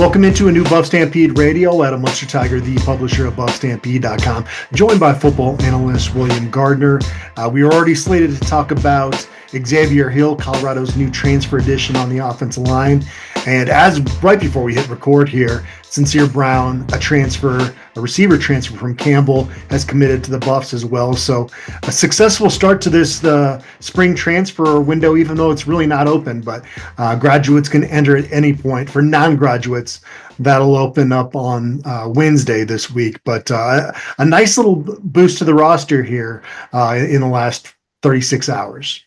Welcome into a new BuffStampede Radio. Adam Munsterteiger, the publisher of BuffStampede.com, joined by football analyst William Gardner. We are already slated to talk about Xavier Hill, Colorado's new transfer addition on the offensive line. And as right before we hit record here, Sincere Brown, a receiver transfer from Campbell, has committed to the Buffs as well. So a successful start to this spring transfer window, even though it's really not open. But graduates can enter at any point. For non-graduates, that'll open up on Wednesday this week. But a nice little boost to the roster here in the last 36 hours.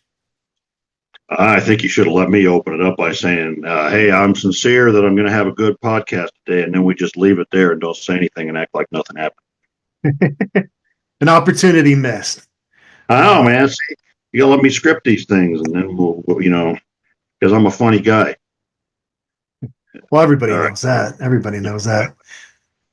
I think you should have let me open it up by saying, hey, I'm sincere that I'm going to have a good podcast today, and then we just leave it there and don't say anything and act like nothing happened. An opportunity missed. I know, man. See, you got to let me script these things, and then we'll because I'm a funny guy. Well, everybody knows that. Everybody knows that.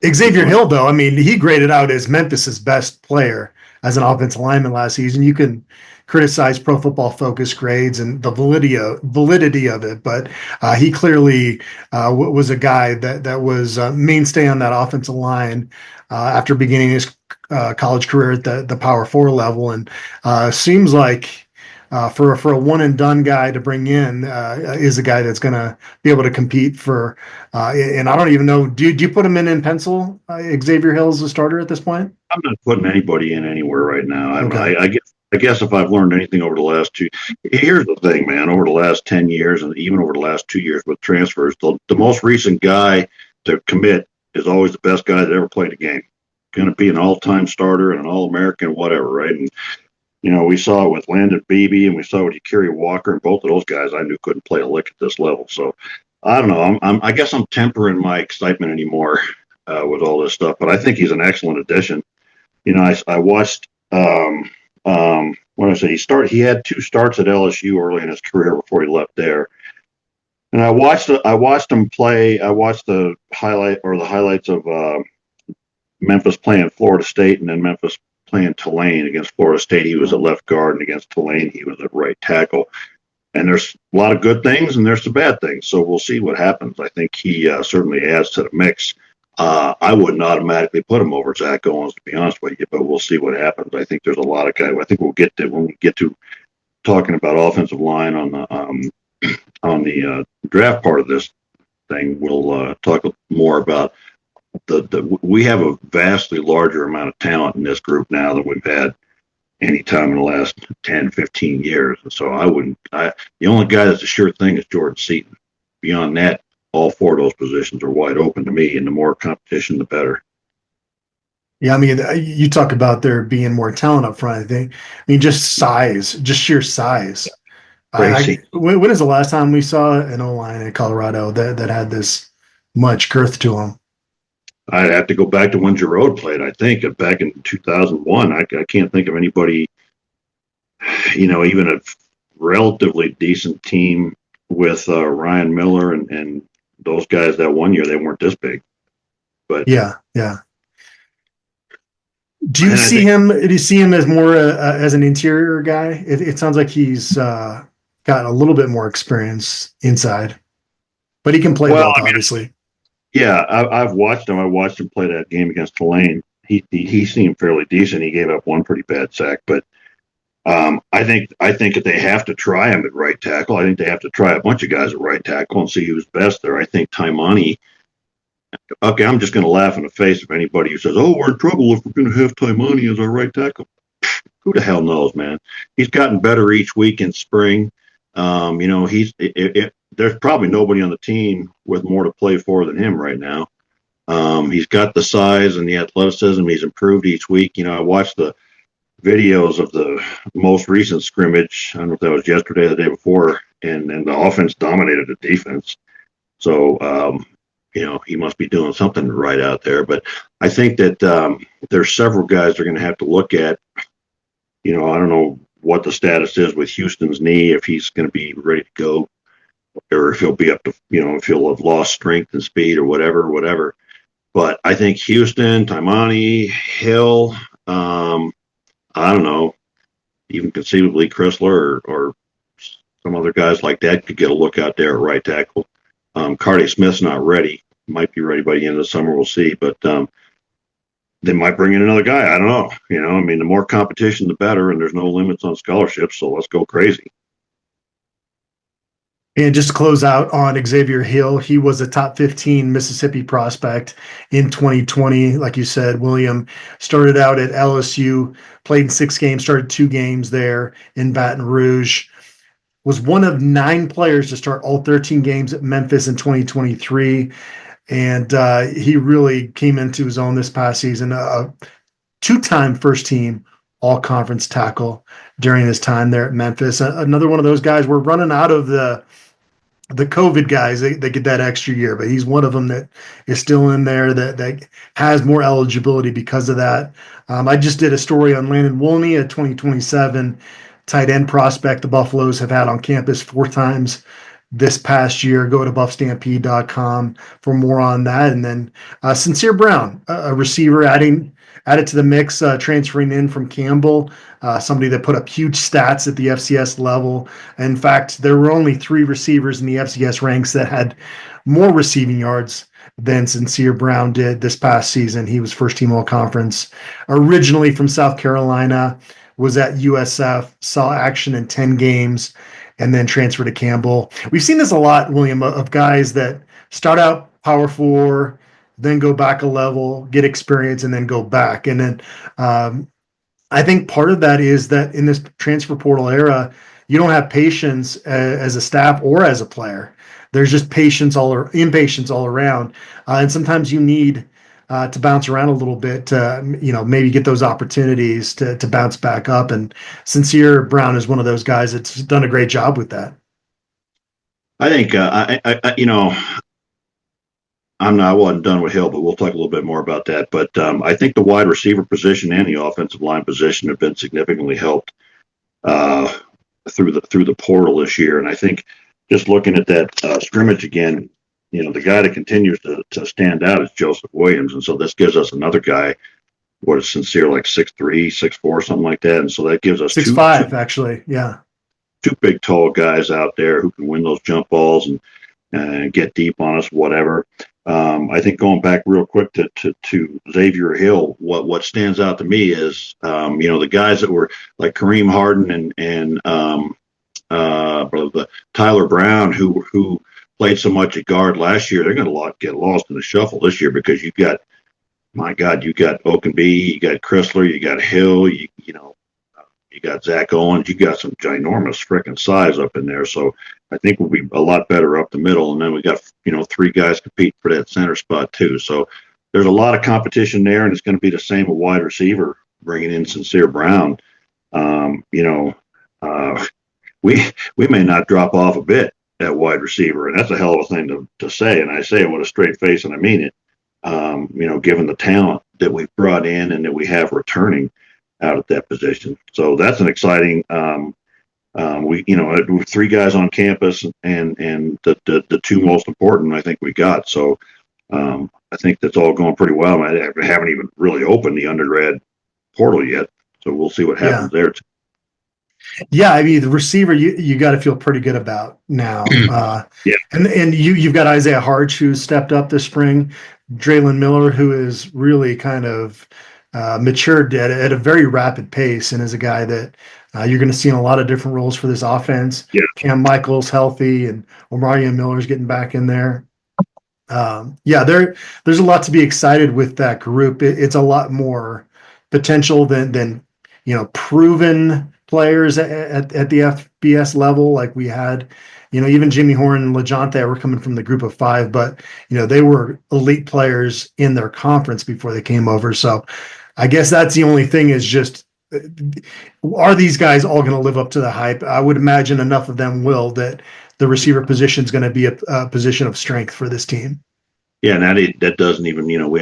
Xavier Hill, though, I mean, he graded out as Memphis's best player as an offensive lineman last season. You can criticize Pro Football Focus grades and the validity of it, but he clearly was a guy that was a mainstay on that offensive line after beginning his college career at the Power 4 level, and seems like for a one and done guy to bring in is a guy that's going to be able to compete for. And I don't even know. Do you put him in pencil? Xavier Hill as a starter at this point? I'm not putting anybody in anywhere right now. Okay. I guess if I've learned anything over the last here's the thing, man. Over the last 10 years, and even over the last 2 years with transfers, the most recent guy to commit is always the best guy that ever played a game. Going to be an all-time starter and an All-American, whatever, right? And we saw it with Landon Beebe, and we saw it with Kerry Walker, and both of those guys I knew couldn't play a lick at this level. So I don't know. I guess I'm tempering my excitement anymore with all this stuff, but I think he's an excellent addition. I watched. What did I say? He had 2 starts at LSU early in his career before he left there. And I watched him play. I watched the highlights of Memphis playing Florida State, and then Memphis playing Tulane against Florida State. He was at left guard, and against Tulane, he was at right tackle. And there's a lot of good things, and there's some bad things. So we'll see what happens. I think he certainly adds to the mix. I wouldn't automatically put him over Zach Owens, to be honest with you, but we'll see what happens. I think there's a lot of guys. I think we'll get to when we get to talking about offensive line on the draft part of this thing. We'll talk more about we have a vastly larger amount of talent in this group now than we've had any time in the last 10, 15 years. And so the only guy that's a sure thing is Jordan Seaton. Beyond that, all 4 of those positions are wide open to me, and the more competition, the better. Yeah, I mean, you talk about there being more talent up front. I mean, just sheer size. When is the last time we saw an O-line in Colorado that had this much girth to them? I'd have to go back to when Giroud played, I think, back in 2001. I can't think of anybody, even a relatively decent team with Ryan Miller and those guys that one year, they weren't this big. But yeah. Do you see him as more as an interior guy? It sounds like he's got a little bit more experience inside, but he can play well, obviously. Yeah, I've watched him. I watched him play that game against Tulane. He seemed fairly decent. He gave up one pretty bad sack, but I think that they have to try him at right tackle. I think they have to try a bunch of guys at right tackle and see who's best there. I think Taimani. Okay, I'm just going to laugh in the face of anybody who says, "Oh, we're in trouble if we're going to have Taimani as our right tackle." Who the hell knows, man? He's gotten better each week in spring. There's probably nobody on the team with more to play for than him right now. He's got the size and the athleticism. He's improved each week. I watched the videos of the most recent scrimmage. I don't know if that was yesterday or the day before, and the offense dominated the defense. So, he must be doing something right out there. But I think that there's several guys they're going to have to look at. I don't know what the status is with Houston's knee, if he's going to be ready to go, or if he'll be up to, if he'll have lost strength and speed or whatever. But I think Houston, Taimani, Hill, I don't know, even conceivably Chrysler or some other guys like that could get a look out there at right tackle. Cardi Smith's not ready, might be ready by the end of the summer. We'll see, but they might bring in another guy. I don't know. I mean, the more competition, the better, and there's no limits on scholarships, so let's go crazy. And just to close out on Xavier Hill, he was a top 15 Mississippi prospect in 2020. Like you said, William started out at LSU, played in 6 games, started 2 games there in Baton Rouge, was one of 9 players to start all 13 games at Memphis in 2023. And he really came into his own this past season, a 2-time first team all-conference tackle during his time there at Memphis. Another one of those guys, we're running out of the COVID guys, they get that extra year, but he's one of them that is still in there that has more eligibility because of that. I just did a story on Landon Woolney, a 2027 tight end prospect the Buffaloes have had on campus 4 times this past year. Go to BuffStampede.com for more on that. And then Sincere Brown, a receiver added to the mix, transferring in from Campbell, somebody that put up huge stats at the FCS level. In fact, there were only 3 receivers in the FCS ranks that had more receiving yards than Sincere Brown did this past season. He was first team all conference, originally from South Carolina, was at USF, saw action in 10 games, and then transferred to Campbell. We've seen this a lot, William, of guys that start out Power 4, then go back a level, get experience, and then go back. And then I think part of that is that in this transfer portal era, you don't have patience as a staff or as a player. There's just impatience all around. And sometimes you need to bounce around a little bit to, maybe get those opportunities to bounce back up. And Sincere Brown is one of those guys that's done a great job with that. I think, I wasn't done with Hill, but we'll talk a little bit more about that. But I think the wide receiver position and the offensive line position have been significantly helped through the portal this year. And I think just looking at that scrimmage again, the guy that continues to stand out is Joseph Williams. And so this gives us another guy, what is Sincere, like 6'3", 6'4", something like that. And so that gives us 6'5", actually. Yeah. 2 big, tall guys out there who can win those jump balls and get deep on us, whatever. I think going back real quick to Xavier Hill, what stands out to me is, the guys that were like Kareem Harden and Tyler Brown, who played so much at guard last year, they're going to get lost in the shuffle this year because you've got Okenby, you got Chrysler, you got Hill, you got Zach Owens, you got some ginormous freaking size up in there. So I think we'll be a lot better up the middle. And then we got, 3 guys compete for that center spot too. So there's a lot of competition there, and it's going to be the same with wide receiver, bringing in Sincere Brown. We may not drop off a bit at wide receiver, and that's a hell of a thing to say. And I say it with a straight face, and I mean it. Given the talent that we've brought in and that we have returning out at that position, so that's an exciting. We 3 guys on campus, and the 2 most important I think we got. So I think that's all going pretty well. I haven't even really opened the undergrad portal yet, so we'll see what happens there. Yeah, I mean, the receiver you got to feel pretty good about now. Yeah, and you've got Isaiah Harch, who stepped up this spring, Draylon Miller, who is really kind of matured at a very rapid pace, and is a guy that you're going to see in a lot of different roles for this offense. Yeah. Cam Michael's healthy, and Omarion Miller's getting back in there. There's a lot to be excited with that group. It's a lot more potential than proven players at the FBS level like we had. Even Jimmy Horn and LaJonte were coming from the group of 5, but they were elite players in their conference before they came over. So I guess that's the only thing, is just, are these guys all going to live up to the hype? I would imagine enough of them will, that the receiver position is going to be a position of strength for this team. Yeah, and that doesn't even, we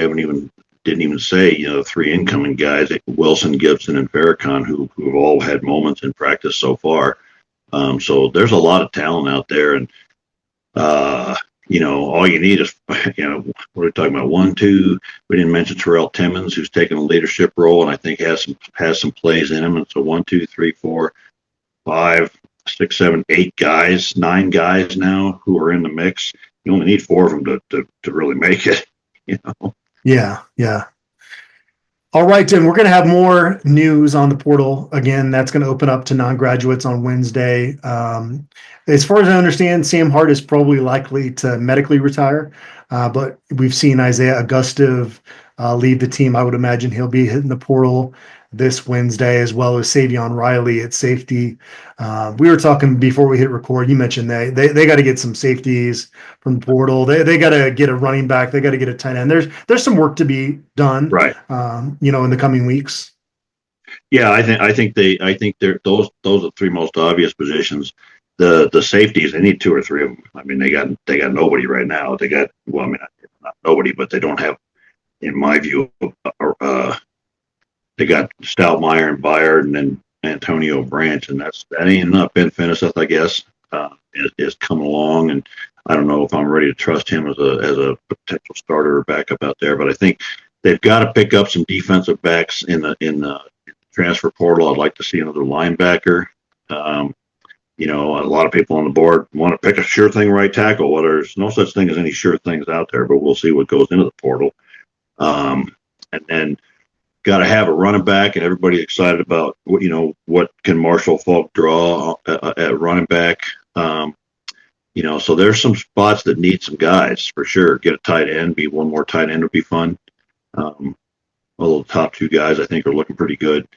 didn't even say, 3 incoming guys, like Wilson, Gibson, and Farrakhan, who have all had moments in practice so far. So there's a lot of talent out there, and all you need is, what are we talking about? 1, 2. We didn't mention Terrell Timmons, who's taken a leadership role, and I think has some plays in him. And so 1, 2, 3, 4, 5, 6, 7, 8 guys, 9 guys now who are in the mix. You only need 4 of them to really make it. You know. Yeah, yeah. All right, Tim, we're going to have more news on the portal. Again, that's going to open up to non-graduates on Wednesday. As far as I understand, Sam Hart is probably likely to medically retire, but we've seen Isaiah Augustive leave the team. I would imagine he'll be hitting the portal this Wednesday, as well as Savion Riley at safety. We were talking before we hit record. You mentioned they got to get some safeties from the portal. They got to get a running back. They got to get a tight end. There's some work to be done, Right. In the coming weeks. Yeah, I think they're those are the 3 most obvious positions. The safeties, they need 2 or 3 of them. I mean, they got nobody right now. They got not nobody, but they don't have, in my view, they got Stoutmeyer and Byard and then Antonio Branch, and that ain't enough. Ben Finiseth, I guess, is coming along, and I don't know if I'm ready to trust him as a potential starter or backup out there. But I think they've got to pick up some defensive backs in the transfer portal. I'd like to see another linebacker. A lot of people on the board want to pick a sure thing right tackle. Well, there's no such thing as any sure things out there, but we'll see what goes into the portal. And then got to have a running back, and everybody's excited about what can Marshall Falk draw at running back. So there's some spots that need some guys for sure. Get a tight end, be one more tight end would be fun. Although the top 2 guys I think are looking pretty good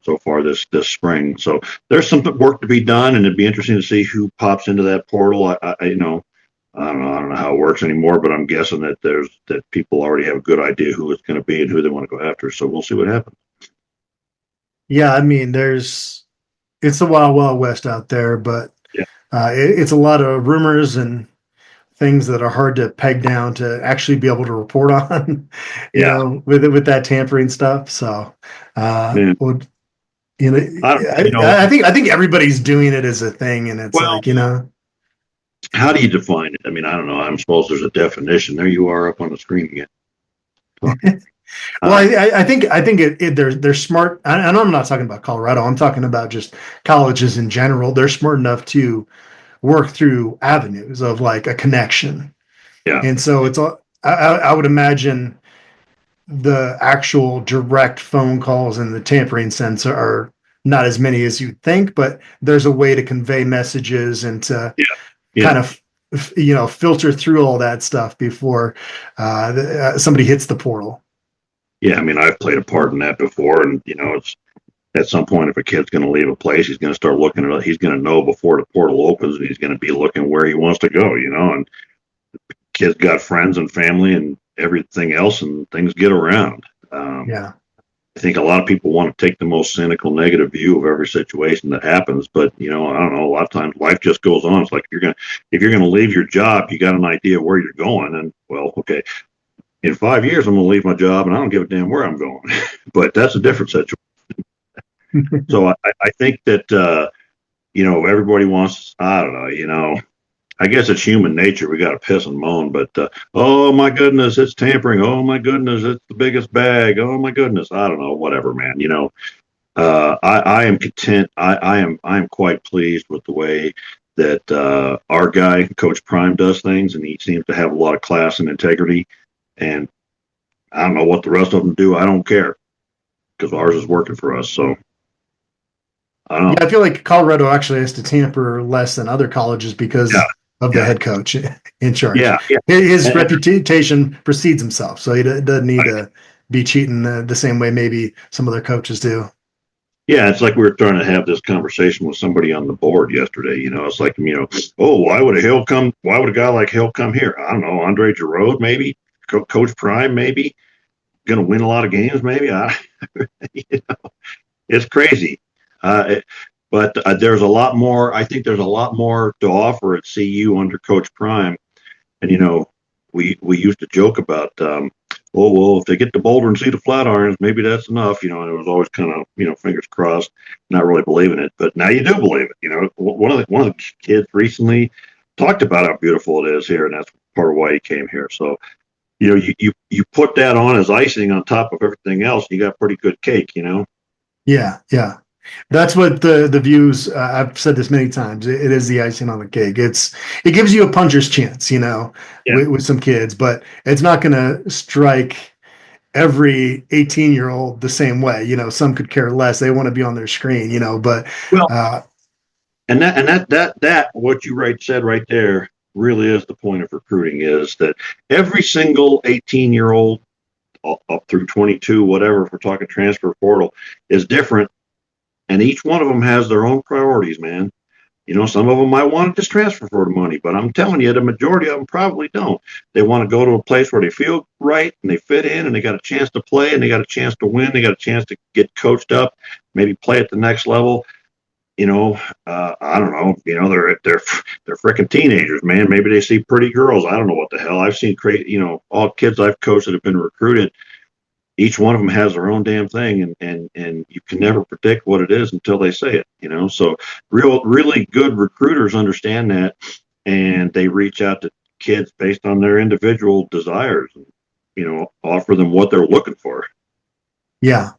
so far this spring. So there's some work to be done, and it'd be interesting to see who pops into that portal. I don't know how it works anymore, but I'm guessing that people already have a good idea who it's going to be and who they want to go after. So we'll see what happens. Yeah, I mean, it's the wild, wild west out there, but it's a lot of rumors and things that are hard to peg down to actually be able to report on, with that tampering stuff. So, I think everybody's doing it as a thing, and it's how do you define it? I mean, I don't know. I'm supposed there's a definition. There you are up on the screen again. Well, I think they're smart, and I'm not talking about Colorado. I'm talking about just colleges in general. They're smart enough to work through avenues of like a connection. Yeah. And so it's I would imagine the actual direct phone calls and the tampering sense are not as many as you'd think, but there's a way to convey messages and to kind of filter through all that stuff before somebody hits the portal. Yeah, I mean, I've played a part in that before, and it's at some point if a kid's going to leave a place, he's going to start looking at it. He's going to know before the portal opens, and he's going to be looking where he wants to go. And the kid's got friends and family and everything else, and things get around. I think a lot of people want to take the most cynical, negative view of every situation that happens, but I don't know. A lot of times, life just goes on. It's like if you're gonna leave your job, you got an idea where you're going, and well, okay, in 5 years, I'm gonna leave my job, and I don't give a damn where I'm going. But that's a different situation. So I think that everybody wants. I don't know. I guess it's human nature. We got to piss and moan, but oh my goodness, it's tampering. Oh my goodness, it's the biggest bag. Oh my goodness, I don't know, whatever, man. I am content. I am quite pleased with the way that our guy, Coach Prime, does things, and he seems to have a lot of class and integrity. And I don't know what the rest of them do. I don't care because ours is working for us. So. I don't know. Yeah, I feel like Colorado actually has to tamper less than other colleges because of the head coach in charge. Yeah. His reputation precedes himself, so he doesn't need to be cheating the same way maybe some other coaches do. Yeah, it's like we were trying to have this conversation with somebody on the board yesterday. It's like, why would a guy like Hill come here? I don't know, Andre Giroux, maybe, Coach Prime, maybe, going to win a lot of games, maybe. It's crazy. But there's a lot more. I think there's a lot more to offer at CU under Coach Prime. And we used to joke about, if they get to Boulder and see the Flatirons, maybe that's enough. And it was always kind of fingers crossed, not really believing it. But now you do believe it. One of the kids recently talked about how beautiful it is here, and that's part of why he came here. So you put that on as icing on top of everything else, you got pretty good cake. Yeah. That's what the views. I've said this many times. It is the icing on the cake. It gives you a puncher's chance, Yeah. with some kids, but it's not going to strike every 18-year-old the same way. Some could care less. They want to be on their screen, but Well, uh, and that what you said right there really is the point of recruiting, is that every single 18-year-old up through 22, whatever, if we're talking transfer portal, is different, and each one of them has their own priorities, man. Some of them might want to just transfer for the money, but I'm telling you, the majority of them probably don't. They want to go to a place where they feel right and they fit in and they got a chance to play and they got a chance to win. They got a chance to get coached up, maybe play at the next level. I don't know. They're freaking teenagers, man. Maybe they see pretty girls. I don't know what the hell. I've seen crazy. All kids I've coached that have been recruited, each one of them has their own damn thing, and you can never predict what it is until they say it. So really good recruiters understand that, and they reach out to kids based on their individual desires, and offer them what they're looking for. yeah.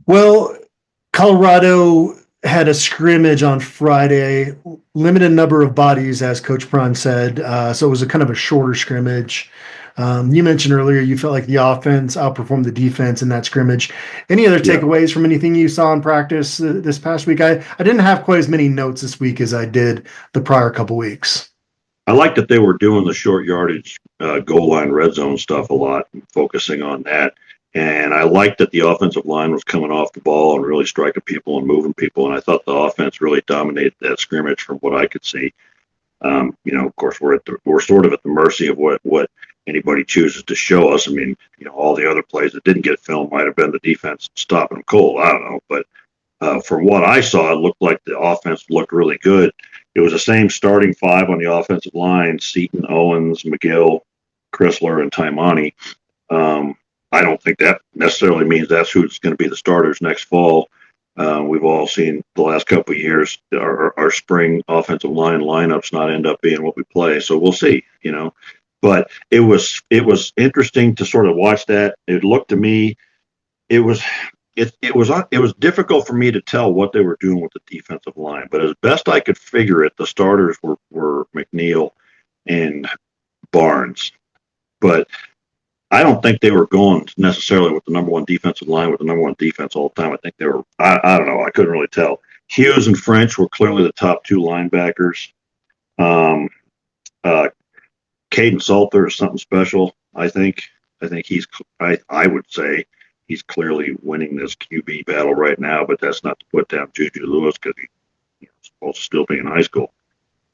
Well, Colorado had a scrimmage on Friday, limited number of bodies, as Coach Prime said. So it was a kind of a shorter scrimmage. You mentioned earlier you felt like the offense outperformed the defense in that scrimmage. Any other takeaways from anything you saw in practice this past week? I didn't have quite as many notes this week as I did the prior couple weeks. I like that they were doing the short yardage goal line red zone stuff a lot and focusing on that. And I liked that the offensive line was coming off the ball and really striking people and moving people. And I thought the offense really dominated that scrimmage from what I could see. Of course, we're sort of at the mercy of what anybody chooses to show us. I mean, all the other plays that didn't get filmed might have been the defense stopping them cold. I don't know. But from what I saw, it looked like the offense looked really good. It was the same starting five on the offensive line: Seaton, Owens, McGill, Chrysler, and Taimani. I don't think that necessarily means that's who's going to be the starters next fall. We've all seen the last couple of years our spring offensive line lineups not end up being what we play. So we'll see, But it was interesting to sort of watch that. It looked to me, it was difficult for me to tell what they were doing with the defensive line. But as best I could figure it, the starters were McNeil and Barnes. But I don't think they were going necessarily with the number one defensive line with the number one defense all the time. I think they were, I don't know, I couldn't really tell. Hughes and French were clearly the top two linebackers. Caden Salter is something special, I think. I would say he's clearly winning this QB battle right now, but that's not to put down Juju Lewis because he's supposed to still be in high school.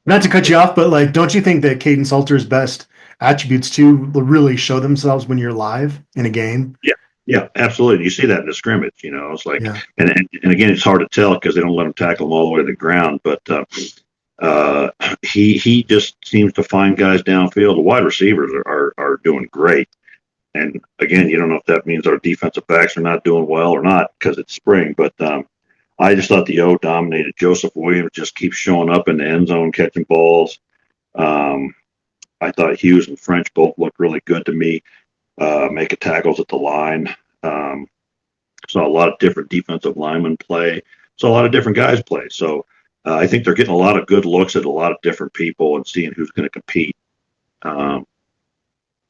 Not to cut you off, but don't you think that Caden Salter's best attributes too really show themselves when you're live in a game? Yeah, absolutely. You see that in the scrimmage, it's like, yeah. and again, it's hard to tell because they don't let him tackle him all the way to the ground, but he just seems to find guys downfield. The wide receivers are doing great. And again, you don't know if that means our defensive backs are not doing well or not because it's spring, but I just thought the O dominated. Joseph Williams just keeps showing up in the end zone, catching balls. I thought Hughes and French both looked really good to me, making tackles at the line. Saw a lot of different defensive linemen play. Saw a lot of different guys play. So I think they're getting a lot of good looks at a lot of different people and seeing who's going to compete. And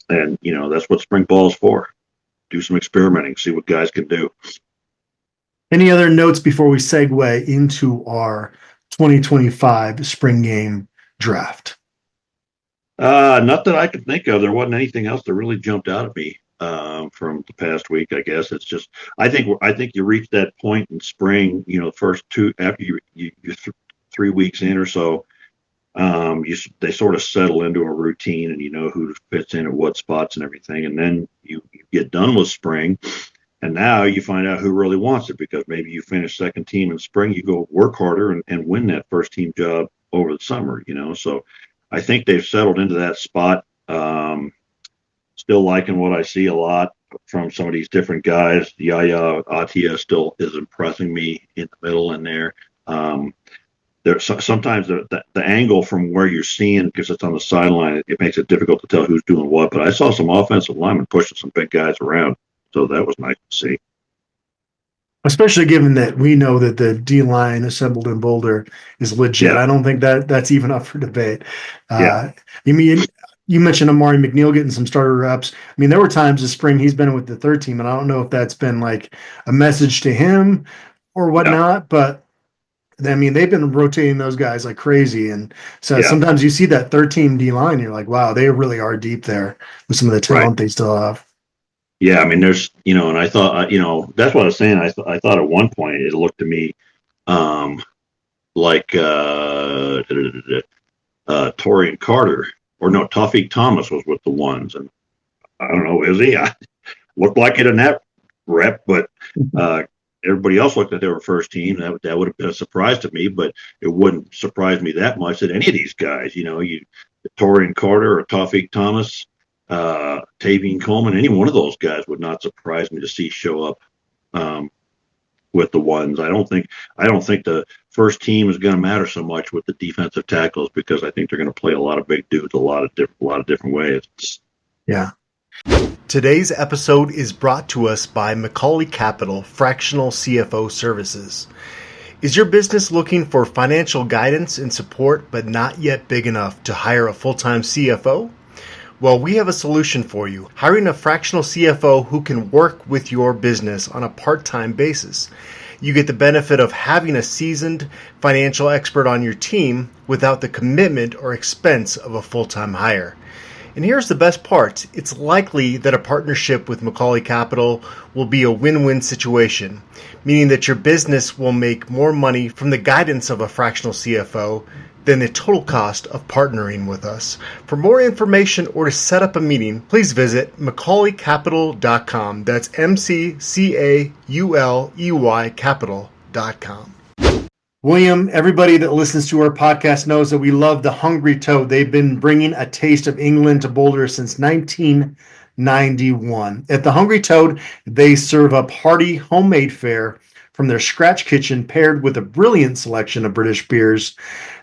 that's what spring ball is for. Do some experimenting, see what guys can do. Any other notes before we segue into our 2025 spring game draft? Not that I could think of. There wasn't anything else that really jumped out at me from the past week. I guess it's just I think you reach that point in spring. The first two after you 3 weeks in or so, they sort of settle into a routine and who fits in at what spots and everything. And then you get done with spring, and now you find out who really wants it because maybe you finish second team in spring. You go work harder and win that first team job over the summer. So. I think they've settled into that spot. Still liking what I see a lot from some of these different guys. Yaya Atia still is impressing me in the middle in there. Sometimes the angle from where you're seeing, because it's on the sideline, it makes it difficult to tell who's doing what. But I saw some offensive linemen pushing some big guys around, so that was nice to see. Especially given that we know that the D line assembled in Boulder is legit. Yeah, I don't think that that's even up for debate. yeah, You mean you mentioned Amari McNeil getting some starter reps. I mean, there were times this spring he's been with the third team, and I don't know if that's been like a message to him or yeah, whatnot, but I mean, they've been rotating those guys like crazy. And so yeah. sometimes you see that third team D line, you're like, wow, they really are deep there with some of the Right. talent they still have. Yeah, I mean, there's, and I thought, that's what I was saying. I thought at one point it looked to me um, like Torian Carter, or no, Tawfiq Thomas was with the ones, and I don't know, is he? I looked like it in that rep, but uh, everybody else looked like they were first team. That would have been a surprise to me, but it wouldn't surprise me that much that any of these guys, Torian Carter or Tawfiq Thomas, Tavian Coleman, any one of those guys would not surprise me to see show up um, with the ones. I don't think the first team is going to matter so much with the defensive tackles, because I think they're going to play a lot of big dudes a lot of different ways. Yeah. Today's episode is brought to us by Macaulay Capital Fractional CFO Services. Is your business looking for financial guidance and support, but not yet big enough to hire a full-time CFO? Well, we have a solution for you. Hiring a fractional CFO who can work with your business on a part-time basis. You get the benefit of having a seasoned financial expert on your team without the commitment or expense of a full-time hire. And here's the best part. It's likely that a partnership with Macaulay Capital will be a win-win situation, meaning that your business will make more money from the guidance of a fractional CFO than the total cost of partnering with us. For more information or to set up a meeting, please visit MacaulayCapital.com. That's MCCAULEY Capital.com. William, everybody that listens to our podcast knows that we love the Hungry Toad. They've been bringing a taste of England to Boulder since 1991. At the Hungry Toad, they serve up hearty homemade fare from their scratch kitchen paired with a brilliant selection of British beers.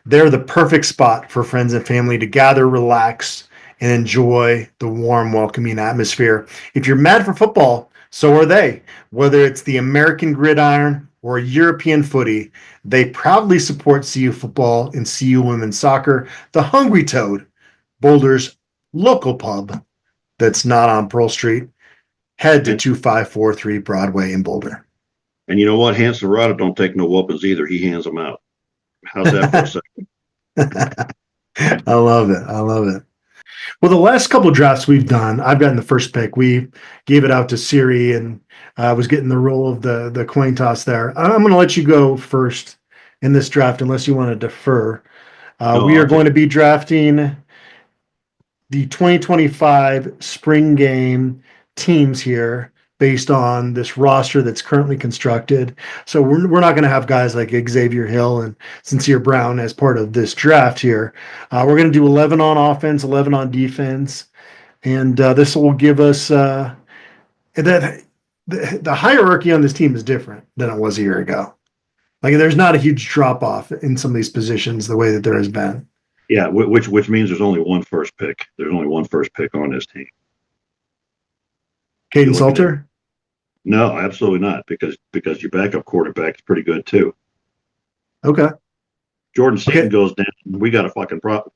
They're the perfect spot for friends and family to gather, relax, and enjoy the warm, welcoming atmosphere. If you're mad for football, so are they. Whether it's the American gridiron or European footy, they proudly support CU football and CU women's soccer. The Hungry Toad, Boulder's local pub that's not on Pearl Street. Head to 2543 Broadway in Boulder. And you know what? Hans Serrata don't take no whoopings either. He hands them out. How's that for a second? I love it. I love it. Well, the last couple of drafts we've done, I've gotten the first pick. We gave it out to Siri, and I was getting the role of the coin toss there. I'm going to let you go first in this draft, unless you want to defer. We are going to be drafting the 2025 spring game teams here based on this roster that's currently constructed. So we're not going to have guys like Xavier Hill and Sincere Brown as part of this draft here. We're going to do 11 on offense, 11 on defense, and this will give us that the hierarchy on this team is different than it was a year ago. Like, there's not a huge drop off in some of these positions the way that there has been. Yeah, which means there's only one first pick. There's only one first pick on this team. Caden Salter? No, absolutely not, because your backup quarterback is pretty good too. Okay. Jordan Seaton goes down. We got a fucking problem.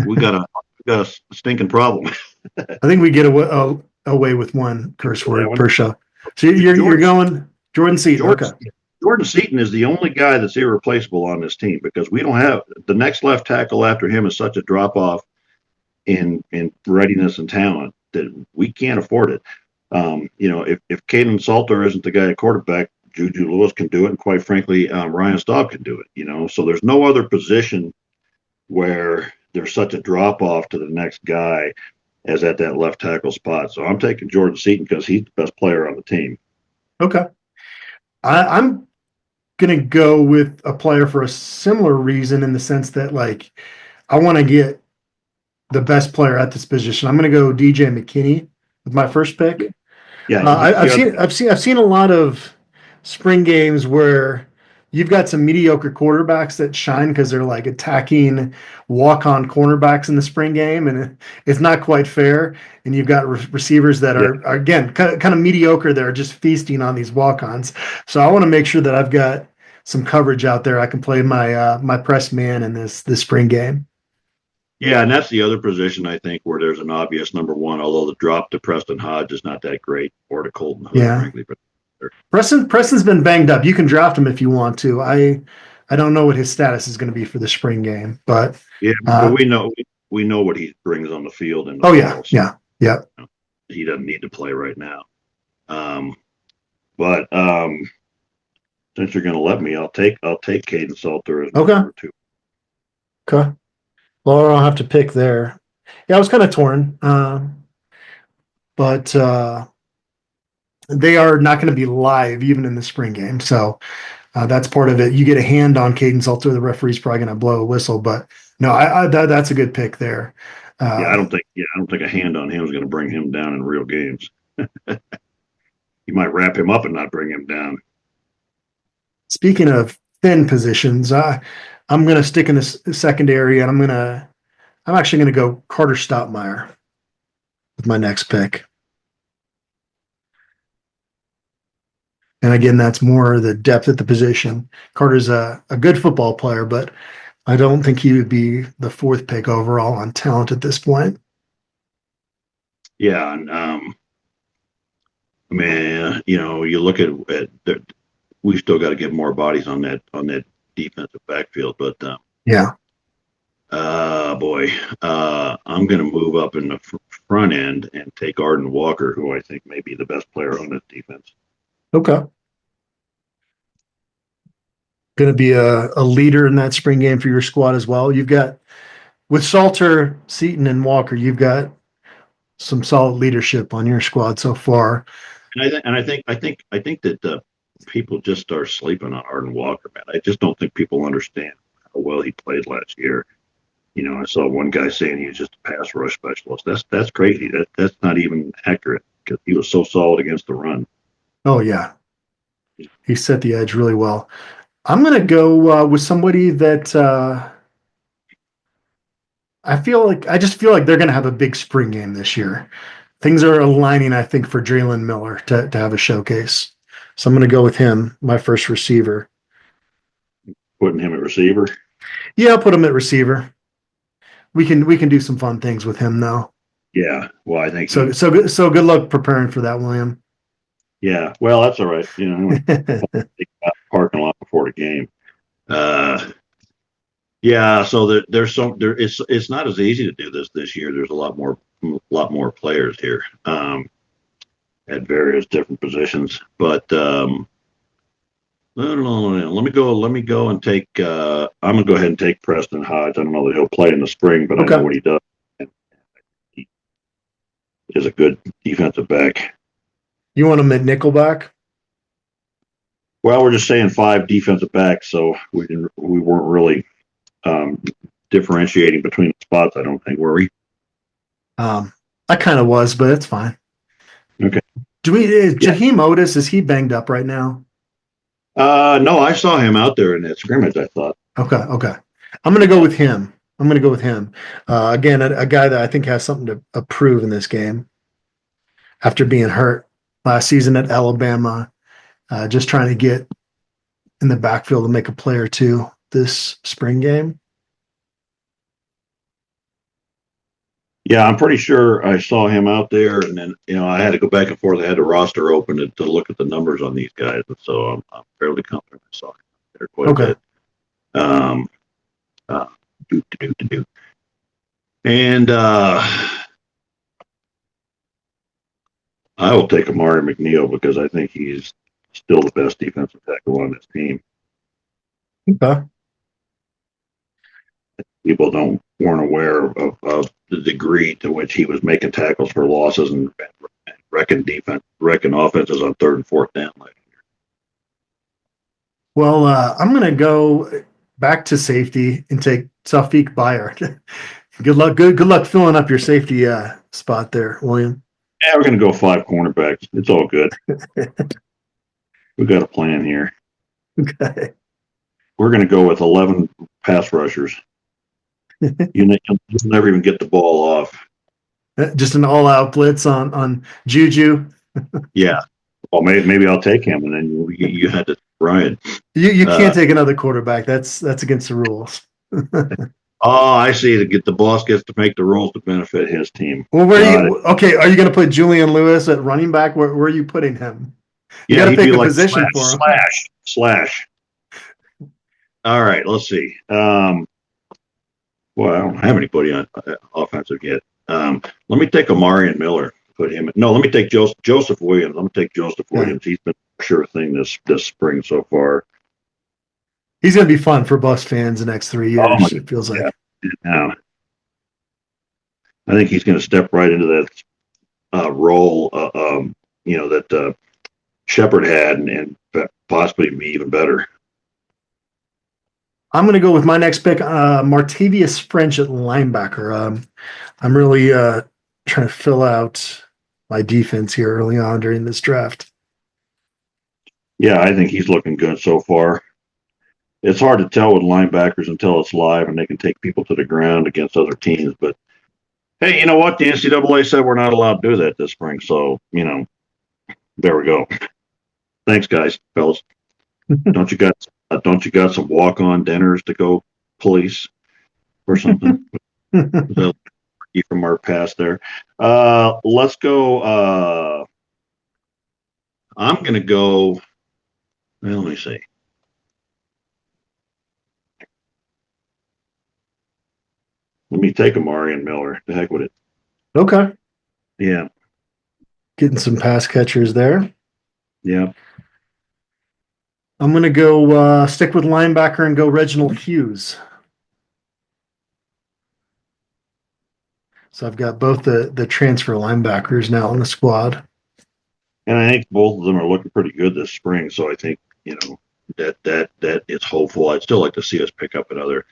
We got a stinking problem. I think we get away with one curse word per show. So you're going Jordan Seaton. Okay. Jordan Seaton is the only guy that's irreplaceable on this team, because we don't have the next left tackle after him is such a drop off in readiness and talent that we can't afford it. If Caden Salter isn't the guy at quarterback, Juju Lewis can do it, and quite frankly, Ryan Staub can do it. So there's no other position where there's such a drop off to the next guy as at that left tackle spot. So I'm taking Jordan Seaton because he's the best player on the team. Okay. I'm going to go with a player for a similar reason, in the sense that, like, I want to get the best player at this position. I'm going to go DJ McKinney with my first pick. Yeah, I've seen a lot of spring games where you've got some mediocre quarterbacks that shine because they're like attacking walk-on cornerbacks in the spring game, and it's not quite fair. And you've got receivers that are again kind of mediocre that are just feasting on these walk-ons. So I want to make sure that I've got some coverage out there. I can play my press man in this spring game. Yeah, and that's the other position I think where there's an obvious number one. Although the drop to Preston Hodge is not that great, or to Colton Hood, frankly. But Preston's been banged up. You can draft him if you want to. I don't know what his status is going to be for the spring game, but but we know what he brings on the field. And yeah. He doesn't need to play right now. Since you're going to let me, I'll take Caden Salter as number 2. Okay. Well, I don't have to pick there. Yeah, I was kind of torn, but they are not going to be live even in the spring game, so that's part of it. You get a hand on Caden Salter, the referee's probably going to blow a whistle, but no, that's a good pick there. I don't think a hand on him is going to bring him down in real games. You might wrap him up and not bring him down. Speaking of thin positions, I'm going to stick in the secondary, and I'm actually going to go Carter Stoutmeyer with my next pick. And again, that's more the depth at the position. Carter's a good football player, but I don't think he would be the 4th pick overall on talent at this point. Yeah, and I mean, you look at we still got to get more bodies on that defensive backfield, but boy, I'm going to move up in the front end and take Arden Walker, who I think may be the best player on this defense. Okay. Going to be a leader in that spring game for your squad as well. You've got, with Salter, Seaton, and Walker, you've got some solid leadership on your squad so far. And I think that people just start sleeping on Arden Walker, man. I just don't think people understand how well he played last year. I saw one guy saying he was just a pass rush specialist. That's crazy. That's not even accurate because he was so solid against the run. Oh yeah, he set the edge really well. I'm going to go with somebody that I just feel like they're going to have a big spring game this year. Things are aligning, I think, for Draylen Miller to have a showcase. So I'm going to go with him, my first receiver. Putting him at receiver? Yeah, I'll put him at receiver. We can do some fun things with him though. Yeah, well, I think so. Good luck preparing for that, William. Yeah, well, that's all right. Parking lot before the game. Yeah, so it's not as easy to do this year. There's a lot more players here at various different positions. But I don't know. Let me go and take. I'm gonna go ahead and take Preston Hodge. I don't know that he'll play in the spring, but I know what he does. He is a good defensive back. You want him at nickelback? Well, we're just saying 5 defensive backs, so we weren't really differentiating between the spots. I don't think, were we? I kind of was, but it's fine. Okay. Jaheim Otis, is he banged up right now? No, I saw him out there in that scrimmage, I thought. Okay. I'm going to go with him. Again, a guy that I think has something to prove in this game after being hurt last season at Alabama, just trying to get in the backfield and make a play or two this spring game. Yeah, I'm pretty sure I saw him out there, and then I had to go back and forth. I had the roster open to look at the numbers on these guys, and so I'm fairly confident I saw him there quite a bit. And I will take Amari McNeil because I think he's still the best defensive tackle on this team. Okay. People weren't aware of the degree to which he was making tackles for losses and wrecking offenses on 3rd and 4th down last year. Well, I'm going to go back to safety and take Safik Bayard. Good luck filling up your safety spot there, William. Yeah, we're going to go 5 cornerbacks. It's all good. We got a plan here. Okay. we're going to go with 11 pass rushers. You'll never even get the ball off. Just an all-out blitz on Juju. Yeah. Well, maybe I'll take him, and then you had to Ryan. You can't take another quarterback. That's against the rules. Oh, I see. The boss gets to make the rules to benefit his team. Well, are you going to put Julian Lewis at running back? Where are you putting him? You got to pick a position for him. Slash. All right, let's see. Well, I don't have anybody on offensive yet. Let me take Amari and Miller. Put him. Let me take Joseph Williams. I'm going to take Joseph Williams. He's been a sure thing this spring so far. He's going to be fun for Buffs fans the next 3 years. It feels like. Yeah. I think he's going to step right into that role, that Shepard had, and possibly be even better. I'm going to go with my next pick, Martavius French at linebacker. I'm really trying to fill out my defense here early on during this draft. Yeah, I think he's looking good so far. It's hard to tell with linebackers until it's live and they can take people to the ground against other teams. But, hey, you know what? The NCAA said we're not allowed to do that this spring. So, there we go. Thanks, guys, fellas. Don't you got some walk-on dinners to go police or something? From our past there. Let's go. I'm going to go. Well, let me see. Let me take Amari and Miller. The heck with it. Okay. Yeah. Getting some pass catchers there. Yeah. I'm going to go stick with linebacker and go Reginald Hughes. So I've got both the transfer linebackers now on the squad. And I think both of them are looking pretty good this spring. So I think, that it's hopeful. I'd still like to see us pick up another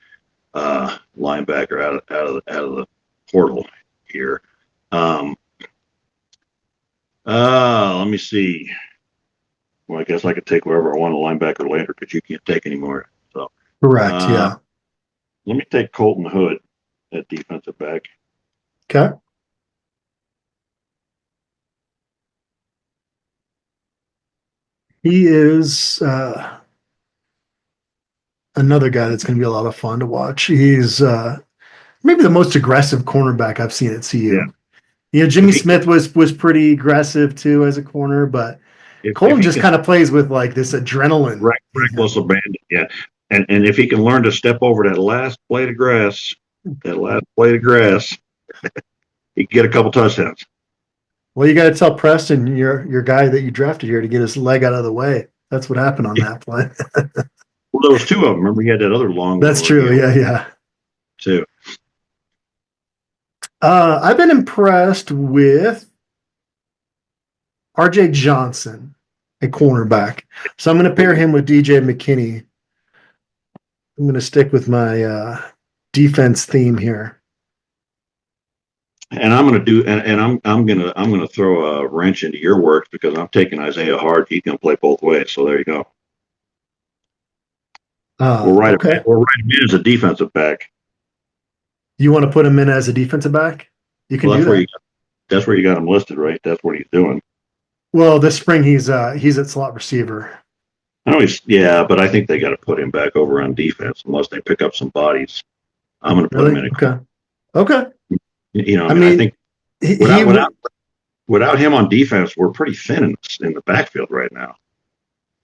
linebacker out of the portal here. Let me see. Well, I guess I could take whoever I want a linebacker later because you can't take anymore. So correct, yeah. Let me take Colton Hood at defensive back. Okay. He is another guy that's going to be a lot of fun to watch. He's maybe the most aggressive cornerback I've seen at CU. Yeah. Jimmy Smith was pretty aggressive too as a corner, but Colton just kind of plays with like this adrenaline. Reckless abandon, yeah. And if he can learn to step over that last blade of grass, he can get a couple touchdowns. Well, you got to tell Preston, your guy that you drafted here, to get his leg out of the way. That's what happened on that play. Well, there was two of them. Remember, he had that other long. That's true. Yeah. Two. I've been impressed with RJ Johnson, a cornerback. So I'm going to pair him with DJ McKinney. I'm going to stick with my defense theme here. And I'm going to do, and I'm going to throw a wrench into your works because I'm taking Isaiah Hart. He's going to play both ways. So there you go. We'll write him in as a defensive back. You want to put him in as a defensive back? You can do that. That's where you got him listed, right? That's what he's doing. Well, this spring he's at slot receiver. I know but I think they got to put him back over on defense unless they pick up some bodies. I'm going to put him in. Okay. I think without him on defense, we're pretty thin in the backfield right now.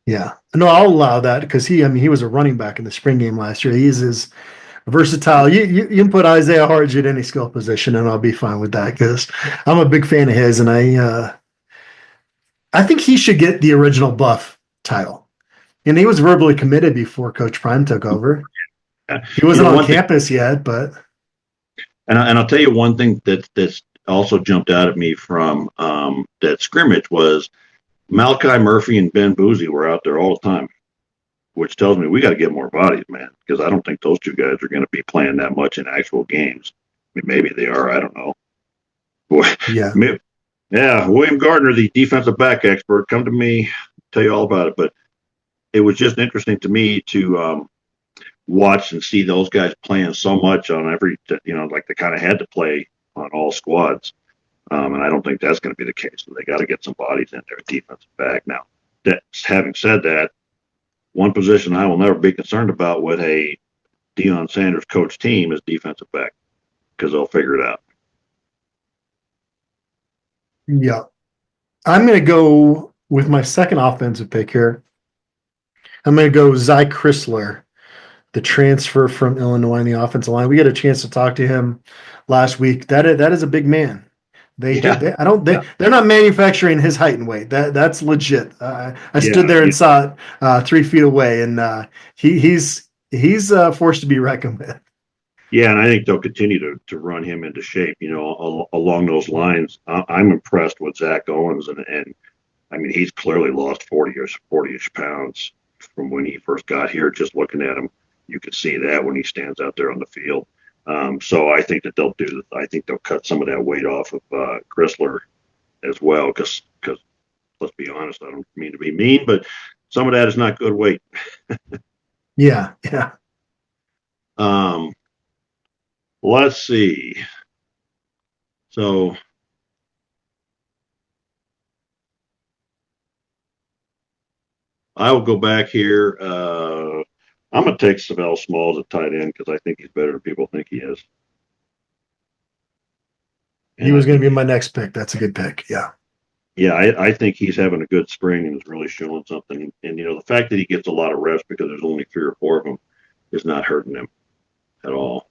Yeah, no, I'll allow that because he was a running back in the spring game last year. He's as versatile. You can put Isaiah Hart at any skill position, and I'll be fine with that because I'm a big fan of his, and I think he should get the original Buff title. And he was verbally committed before Coach Prime took over. He wasn't on campus yet, but. And I'll tell you one thing that's also jumped out at me from that scrimmage was Malachi Murphy and Ben Boozy were out there all the time, which tells me we got to get more bodies, man, because I don't think those two guys are going to be playing that much in actual games. I mean, maybe they are. I don't know. Boy, yeah. William Gardner, the defensive back expert, come to me, tell you all about it. But it was just interesting to me to watch and see those guys playing so much on every, like they kind of had to play on all squads. And I don't think that's going to be the case. So they got to get some bodies in there, defensive back. Now, having said that, one position I will never be concerned about with a Deion Sanders coach team is defensive back, because they'll figure it out. Yeah. I'm going to go with my second offensive pick here. I'm going to go Zy Chrysler, the transfer from Illinois in the offensive line. We got a chance to talk to him last week. That is a big man. They're not manufacturing his height and weight. That's legit. I stood there and saw it 3 feet away, and he's forced to be reckoned with. Yeah, and I think they'll continue to run him into shape. Along those lines, I'm impressed with Zach Owens, and I mean, he's clearly lost 40-ish pounds from when he first got here. Just looking at him, you could see that when he stands out there on the field. So I think that they'll cut some of that weight off of Chrysler as well, because let's be honest, I don't mean to be mean, but some of that is not good weight. Yeah. Let's see. So I will go back here. I'm going to take Savell Smalls at tight end because I think he's better than people think he is. And he was going to be my next pick. That's a good pick. Yeah. Yeah, I think he's having a good spring and is really showing something. And, the fact that he gets a lot of reps because there's only 3 or 4 of them is not hurting him at all.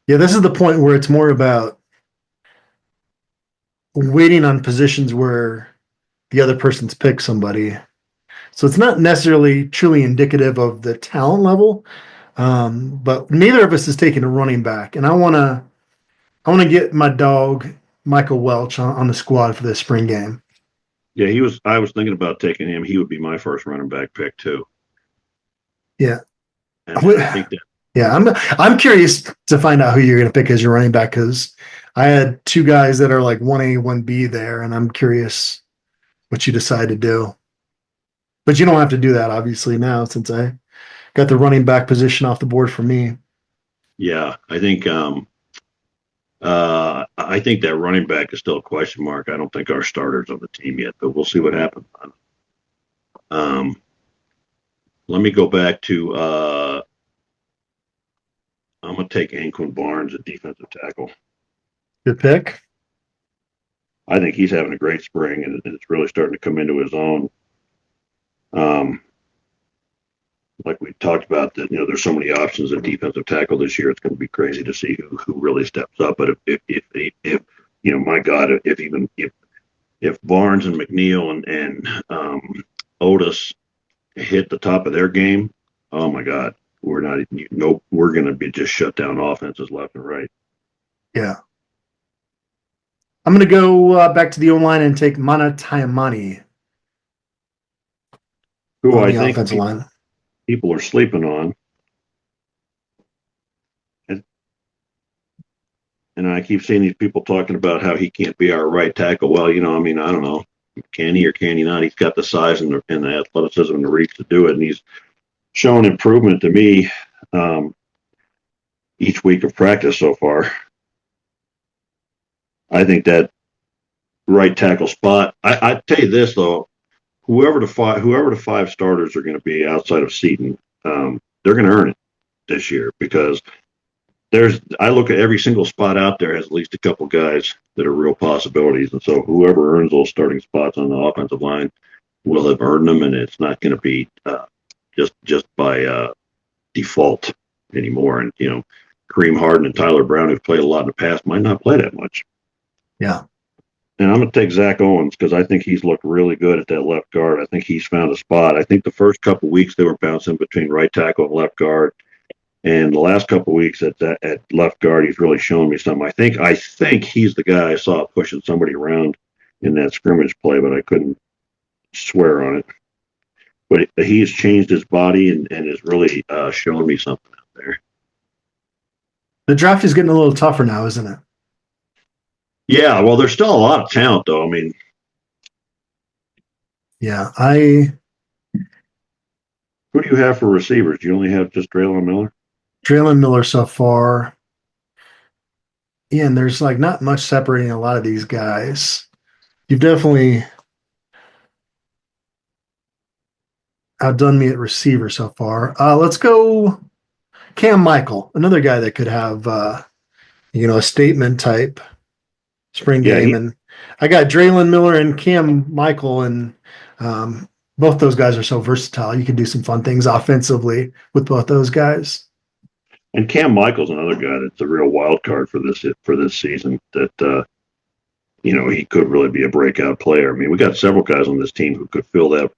Yeah, this is the point where it's more about waiting on positions where the other person's picked somebody. So it's not necessarily truly indicative of the talent level, but neither of us is taking a running back. And I want to get my dog, Michael Welch, on the squad for this spring game. Yeah, I was thinking about taking him. He would be my first running back pick too. Yeah. And I think that. Yeah, I'm curious to find out who you're going to pick as your running back, because I had 2 guys that are like 1A, 1B there, and I'm curious what you decide to do. But you don't have to do that, obviously, now, since I got the running back position off the board for me. Yeah, I think that running back is still a question mark. I don't think our starter's on the team yet, but we'll see what happens. Let me go back to I'm going to take Anquan Barnes at defensive tackle. Good pick. I think he's having a great spring, and it's really starting to come into his own. Like we talked about, that there's so many options at defensive tackle this year. It's going to be crazy to see who really steps up. But if my God, if Barnes and McNeil and Otis hit the top of their game, oh my God, we're going to be just shut down offenses left and right. Yeah. I'm going to go back to the O-line and take Mana Taimani. Who I think people are sleeping on. And I keep seeing these people talking about how he can't be our right tackle. Well, I don't know. Can he or can he not? He's got the size and the athleticism and the reach to do it. And he's shown improvement to me each week of practice so far. I think that right tackle spot, I tell you this, though, whoever the 5 starters are going to be outside of Seton, they're going to earn it this year, because I look at every single spot out there has at least a couple guys that are real possibilities. And so whoever earns those starting spots on the offensive line will have earned them, and it's not going to be just by default anymore. And, Kareem Harden and Tyler Brown, who've played a lot in the past, might not play that much. Yeah. And I'm going to take Zach Owens because I think he's looked really good at that left guard. I think he's found a spot. I think the first couple of weeks they were bouncing between right tackle and left guard. And the last couple of weeks at left guard, he's really shown me something. I think he's the guy I saw pushing somebody around in that scrimmage play, but I couldn't swear on it. But he's changed his body and is really showing me something out there. The draft is getting a little tougher now, isn't it? Yeah, well, there's still a lot of talent, though. I mean, yeah, who do you have for receivers? Do you only have just Traylon Miller? Traylon Miller so far. Yeah, and there's like not much separating a lot of these guys. You've definitely outdone me at receiver so far. Let's go Cam Michael, another guy that could have a statement type spring game. And I got Traylon Miller and Cam Michael, and both those guys are so versatile. You can do some fun things offensively with both those guys. And Cam Michael's another guy that's a real wild card for this season. That he could really be a breakout player. I mean, we got several guys on this team who could fill that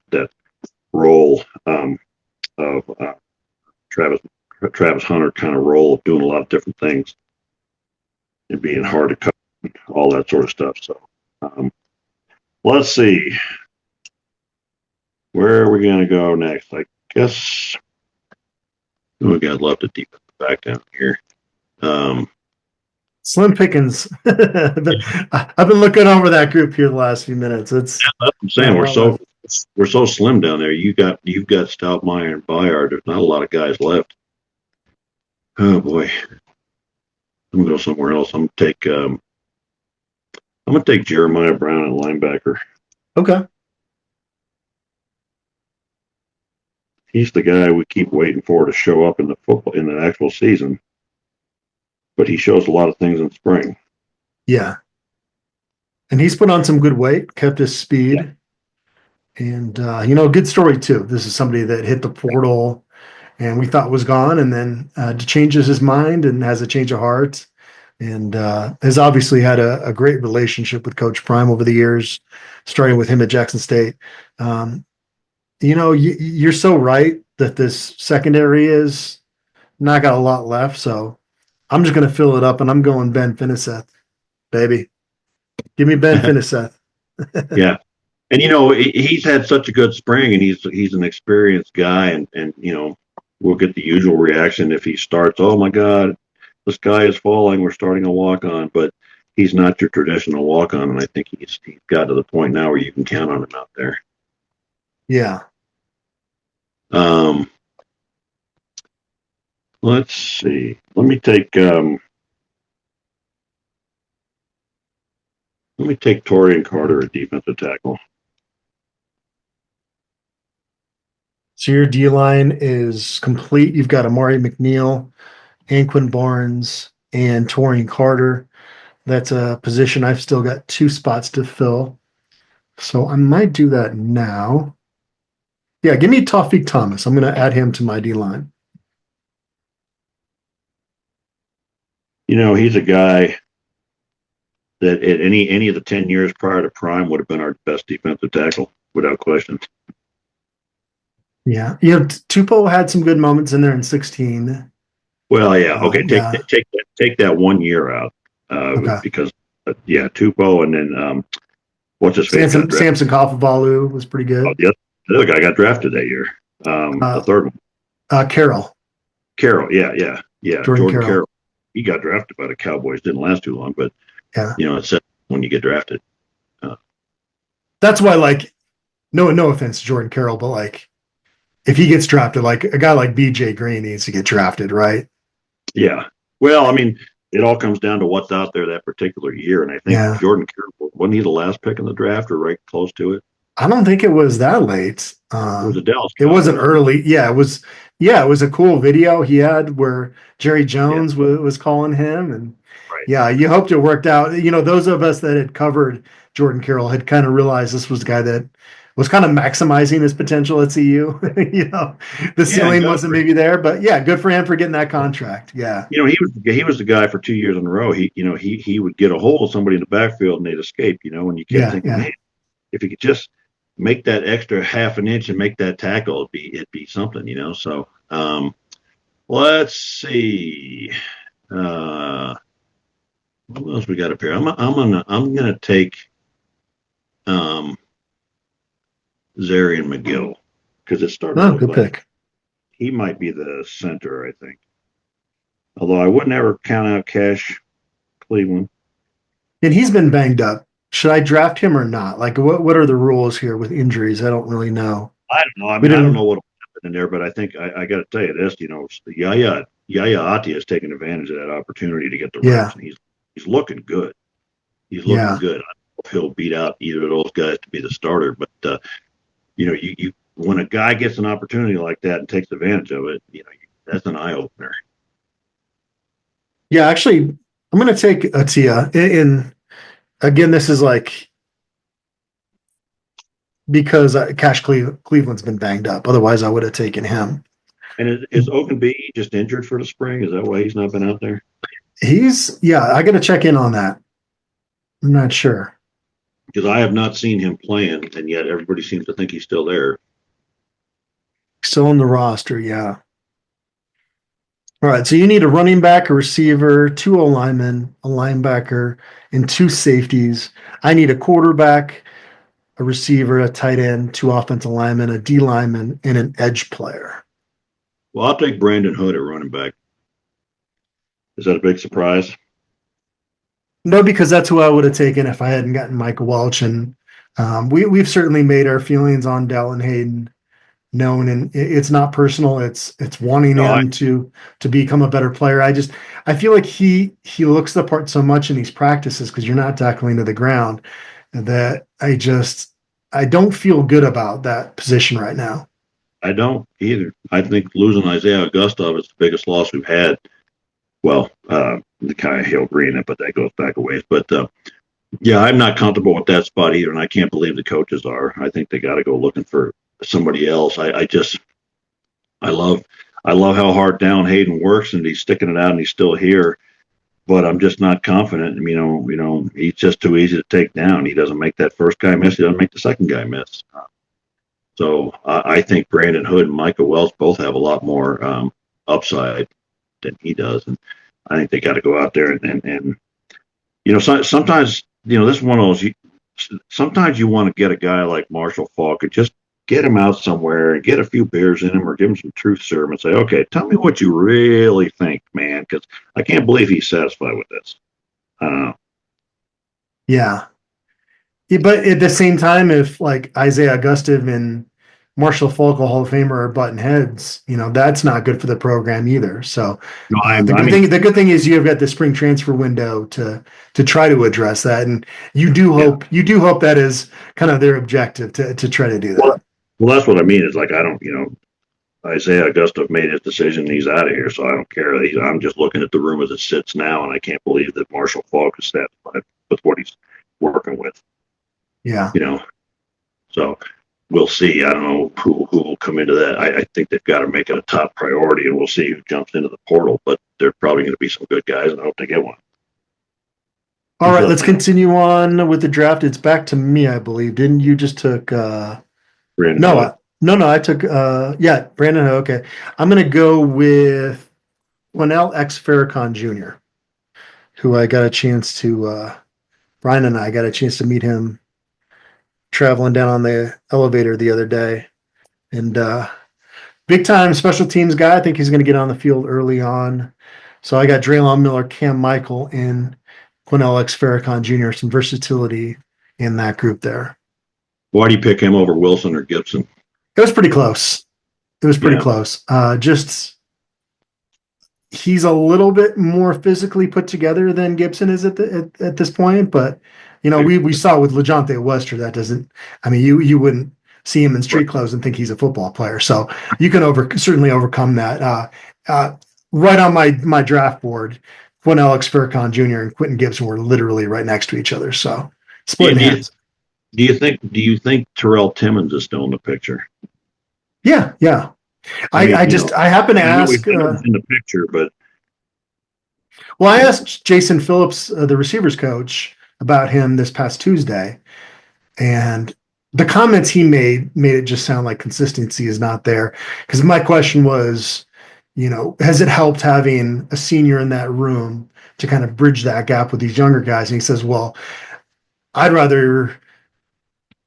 role of Travis Hunter kind of role of doing a lot of different things and being hard to cut, all that sort of stuff. So let's see. Where are we going to go next? I guess we got left a deep back down here. Slim pickings. I've been looking over that group here the last few minutes. That's what I'm saying. We're so slim down there. You've got Stoutmeyer and Bayard. There's not a lot of guys left. Oh boy. I'm gonna go somewhere else. I'm gonna take Jeremiah Brown at linebacker. Okay. He's the guy we keep waiting for to show up in the actual season. But he shows a lot of things in spring. Yeah. And he's put on some good weight, kept his speed. Yeah. And good story too. This is somebody that hit the portal and we thought was gone, and then changes his mind and has a change of heart, and has obviously had a great relationship with Coach Prime over the years, starting with him at Jackson State. You're so right that this secondary is not got a lot left. So I'm just going to fill it up, and I'm going Ben Finiseth, baby. Give me Ben Finiseth. Yeah. And, he's had such a good spring, and he's an experienced guy, and we'll get the usual reaction if he starts, oh, my God, the sky is falling, we're starting a walk-on. But he's not your traditional walk-on, and I think he's got to the point now where you can count on him out there. Yeah. Let's see. Let me take Torian Carter at defensive tackle. So your D-line is complete. You've got Amari McNeil, Anquin Barnes, and Torian Carter. That's a position I've still got 2 spots to fill. So I might do that now. Yeah, give me Tawfiq Thomas. I'm going to add him to my D-line. He's a guy that at any of the 10 years prior to Prime would have been our best defensive tackle, without question. Yeah. Tupou had some good moments in there in 16. Well, yeah. Okay. Take that 1 year out. Okay. Because, Tupou, and then what's his face? Samson Kofovalu was pretty good. Oh, the other guy got drafted that year. The third one. Carroll. Yeah. Jordan Carroll. He got drafted by the Cowboys. Didn't last too long, but it's when you get drafted. That's why, no offense to Jordan Carroll, but if he gets drafted, a guy like BJ Green needs to get drafted, right? Yeah. Well, I mean, it all comes down to what's out there that particular year, and I think Jordan Carroll, wasn't he the last pick in the draft or right close to it? I don't think it was that late. It was a Dallas. It wasn't early. Yeah, it was. Yeah, it was a cool video he had where Jerry Jones was calling him, and you hoped it worked out. Those of us that had covered Jordan Carroll had kind of realized this was a guy that was kind of maximizing his potential at CU. The ceiling wasn't maybe there, but good for him for getting that contract. Yeah, he was the guy for 2 years in a row. He would get a hold of somebody in the backfield and they'd escape. And you kept thinking, man, if he could just make that extra half an inch and make that tackle, it'd be something, So let's see. What else we got up here? I'm gonna take Zarian McGill because it started. Oh, good pick. He might be the center, I think. Although I wouldn't ever count out Cash Cleveland. And he's been banged up. Should I draft him or not? What are the rules here with injuries? I don't really know. I don't know. I don't know what will in there, but I think I got to tell you this, Yaya Ati has taken advantage of that opportunity to get the Yeah. reps, and he's looking good. He's looking Yeah. good. I don't know if he'll beat out either of those guys to be the starter, but you when a guy gets an opportunity like that and takes advantage of it, that's an eye opener. Yeah, actually, I'm going to take Atia. And again, this is like because Cash Cleveland's been banged up. Otherwise, I would have taken him. And is Ogunbiyi just injured for the spring? Is that why he's not been out there? I got to check in on that. I'm not sure. Because I have not seen him playing, and yet everybody seems to think he's still there. Still on the roster, yeah. All right, so you need a running back, a receiver, 2 O-linemen, a linebacker, and 2 safeties. I need a quarterback, a receiver, a tight end, 2 offensive linemen, a D lineman, and an edge player. Well, I'll take Brandon Hood at running back. Is that a big surprise? No, because that's who I would have taken if I hadn't gotten Michael Welch. And we've certainly made our feelings on Dallin Hayden known, and it's not personal. It's wanting him to become a better player. I feel like he looks the part so much in these practices because you're not tackling to the ground that I don't feel good about that position right now. I don't either. I think losing Isaiah Augustov is the biggest loss we've had. Well, the kind of Hill Green, but that goes back a ways. But yeah, I'm not comfortable with that spot either, and I can't believe the coaches are. I think they got to go looking for somebody else. I love how hard down Hayden works, and he's sticking it out, and he's still here. But I'm just not confident. He's just too easy to take down. He doesn't make that first guy miss. He doesn't make the second guy miss. So I think Brandon Hood and Michael Welch both have a lot more upside than he does, and I think they got to go out there and sometimes this is one of those. Sometimes you want to get a guy like Marshall Faulk and just get him out somewhere and get a few beers in him or give him some truth serum and say, okay, tell me what you really think, man, because I can't believe he's satisfied with this. I don't know. Yeah, but at the same time, if like Isaiah Augustov and Marshall Faulk, Hall of Famer, are button heads, that's not good for the program either. So the good thing is you've got the spring transfer window to try to address that, and you do hope that is kind of their objective to try to do that. Well, that's what I mean. Is like I don't, Isaiah Augustov made his decision. And he's out of here, so I don't care. I'm just looking at the room as it sits now, and I can't believe that Marshall Faulk is satisfied with what he's working with. Yeah, so. We'll see. I don't know who will come into that. I think they've got to make it a top priority, and we'll see who jumps into the portal. But there's probably going to be some good guys, and I hope they get one. All right, let's continue on with the draft. It's back to me, I believe. Didn't you just took Brandon No, I took Brandon Hood. Okay. I'm going to go with Quinnell X Farrakhan Jr., who I got a chance to Brian and I got a chance to meet him traveling down on the elevator the other day, and big time special teams guy. I think he's going to get on the field early on. So I got Draylon Miller, Cam Michael, and Quinnell X Farrakhan Jr. Some versatility in that group there. Why do you pick him over Wilson or Gibson? It was pretty close. Close. He's a little bit more physically put together than Gibson is at this point, but we saw with LeJontay Wester that doesn't. I mean, you wouldn't see him in street clothes and think he's a football player. So you can certainly overcome that. Right on my draft board, Quinnell X Farrakhan Jr. and Quentin Gibson were literally right next to each other. So splitting hands. Do you think Terrell Timmons is still in the picture? Yeah. I happen to ask in the picture, but I asked Jason Phillips, the receivers coach, about him this past Tuesday, and the comments he made it just sound like consistency is not there. Because my question was, has it helped having a senior in that room to kind of bridge that gap with these younger guys? And he says, well, I'd rather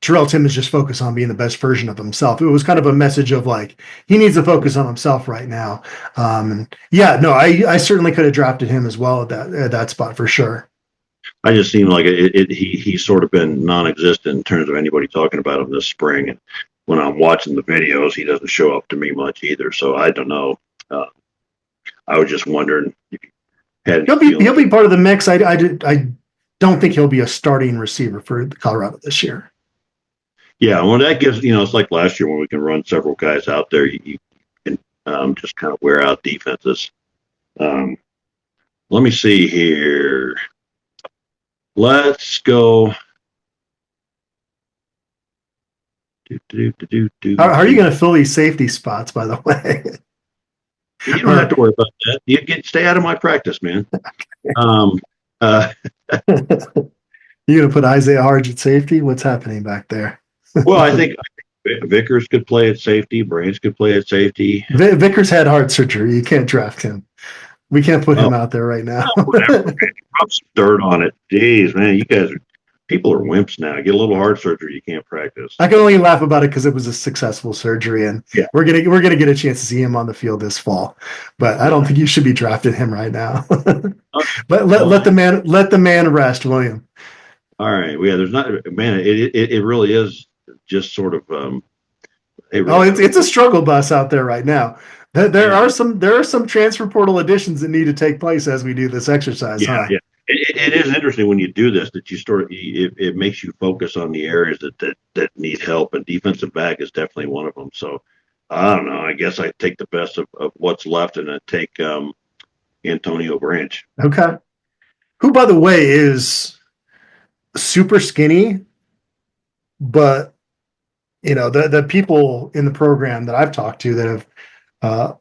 Terrell Timmons just focus on being the best version of himself. It was kind of a message of like, he needs to focus on himself right now. I certainly could have drafted him as well at that spot for sure. I just seem like he's sort of been non-existent in terms of anybody talking about him this spring. And when I'm watching the videos, he doesn't show up to me much either. So I don't know. I was just wondering if you had any He'll feelings. be part of the mix. I don't think he'll be a starting receiver for Colorado this year. Yeah, well, that gives, it's like last year when we can run several guys out there, you can just kind of wear out defenses. Let me see here. Let's go. How are you going to fill these safety spots, by the way? You don't have to worry about that. You stay out of my practice, man. Um, You going to put Isaiah Harge at safety? What's happening back there? well, I think Vickers could play at safety. Branch could play at safety. Vickers had heart surgery. You can't draft him. We can't put him out there right now. Whatever, man. Rub some dirt on it. Jeez, man, people are wimps now. Get a little heart surgery, you can't practice. I can only laugh about it because it was a successful surgery, and we're gonna get a chance to see him on the field this fall. But I don't think you should be drafting him right now. let the man rest, William. All right. Yeah, there's not, man. It really is just sort of. It's a struggle bus out there right now. There are some transfer portal additions that need to take place as we do this exercise. Yeah, yeah. It is interesting when you do this that you it makes you focus on the areas that need help, and defensive back is definitely one of them. So I don't know. I guess I take the best of what's left and I take Antonio Branch. Okay, who by the way is super skinny, but the people in the program that I've talked to that have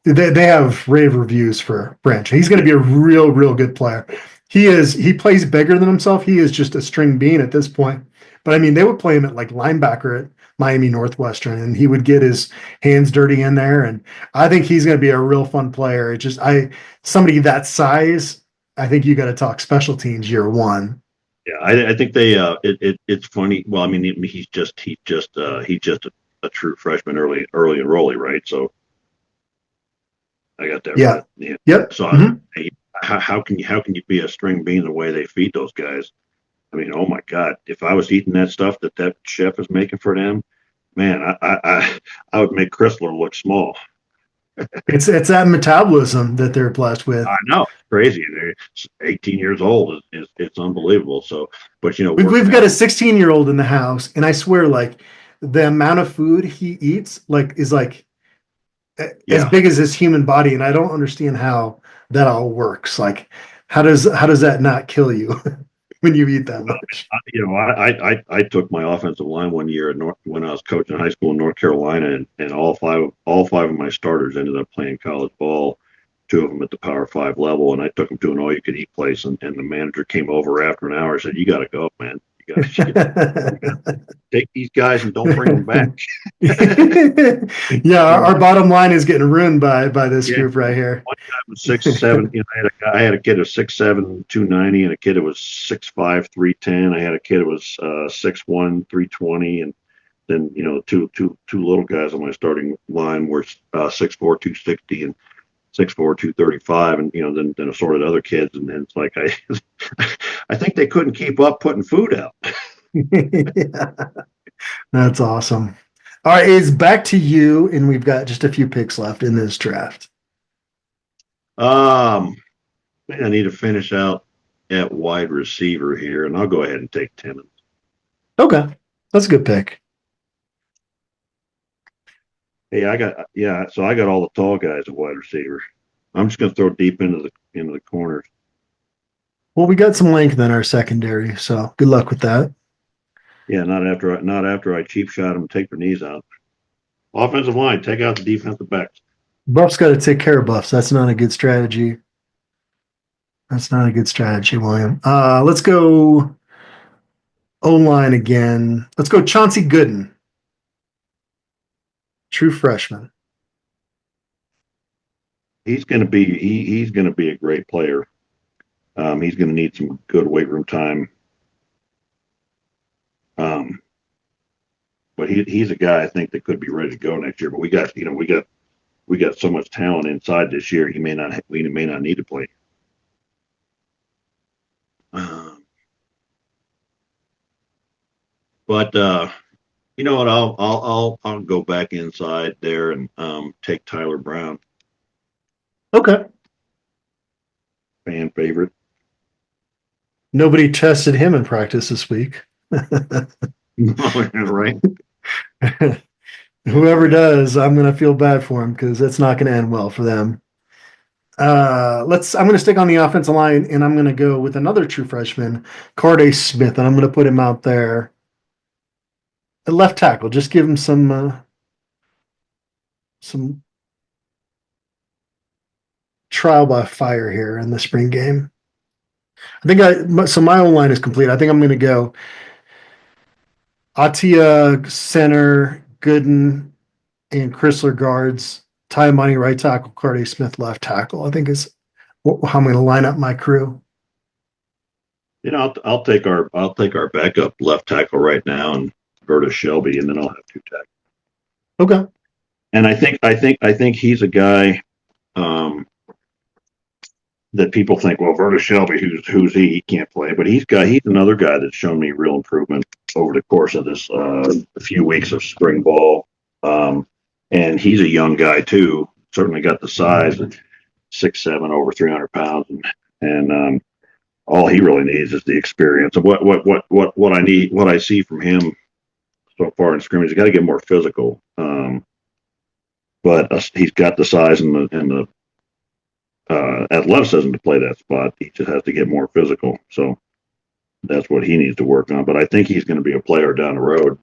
they have rave reviews for Branch. He's going to be a real good player. He plays bigger than himself. He is just a string bean at this point. But I mean, they would play him at like linebacker at Miami Northwestern, and he would get his hands dirty in there. And I think he's going to be a real fun player. Somebody that size, I think you got to talk special teams year one. Yeah, I think they. It's funny. Well, I mean, he's just a true freshman, early enrollee, right? So I got that right. Yeah. Yep. So how can you be a string bean the way they feed those guys? I mean, oh my God! If I was eating that stuff that chef is making for them, man, I would make Chrysler look small. It's that metabolism that they're blessed with. I know, crazy. They're 18 years old. It's unbelievable. So, but we've got a 16-year-old in the house, and I swear, like the amount of food he eats, is as big as his human body, and I don't understand how that all works. Like, how does that not kill you when you eat that much? I took my offensive line one year when I was coaching high school in North Carolina, and all five of my starters ended up playing college ball. 2 of them at the Power 5 level, and I took them to an all-you-could-eat place, and the manager came over after an hour and said, "You got to go, man. You got to take these guys and don't bring them back." Yeah, our bottom line is getting ruined by this group right here. One guy was 6'7". I had a kid of 6'7", 290, and a kid that was 6'5", 310. I had a kid that was 6'1", 320, and then two little guys on my starting line were 6'4", 260, and 6'4", 235, and then assorted other kids, and it's like I think they couldn't keep up putting food out. Yeah. That's awesome. All right, it's back to you, and we've got just a few picks left in this draft. I need to finish out at wide receiver here, and I'll go ahead and take Timmons. Okay, that's a good pick. Hey, so I got all the tall guys at wide receiver. I'm just going to throw deep into the corners. Well, we got some length in our secondary, so good luck with that. Yeah, not after I cheap shot them and take their knees out. Offensive line, take out the defensive backs. Buff's got to take care of Buffs. That's not a good strategy. William. Let's go O-line again. Let's go Chauncey Gooden. True freshman. He's going to be a great player. He's going to need some good weight room time. But he's a guy I think that could be ready to go next year. But we got so much talent inside this year. We may not need to play. But You know what? I'll go back inside there and take Tyler Brown, Okay. fan favorite. Nobody tested him in practice this week. Right? Whoever does, I'm going to feel bad for him because it's not going to end well for them. I'm going to stick on the offensive line and I'm going to go with another true freshman, Carday Smith, and I'm going to put him out there at left tackle. Just give him some trial by fire here in the spring game. So my own line is complete. I think I'm going to go Atia center, Gooden, and Chrysler guards. Ty Money right tackle, Carday Smith left tackle. I think is how I'm going to line up my crew. You know, I'll take our backup left tackle right now and Vertus Shelby, and then I'll have two tackles. Okay. And I think he's a guy that people think, well, Vertus Shelby, who's he? He can't play, but he's another guy that's shown me real improvement over the course of this few weeks of spring ball. And he's a young guy too. Certainly got the size, 6'7", over 300 pounds, and all he really needs is the experience. And what I see from him so far in scrimmage, he's got to get more physical. But he's got the size and the athleticism to play that spot. He just has to get more physical. So that's what he needs to work on. But I think he's going to be a player down the road.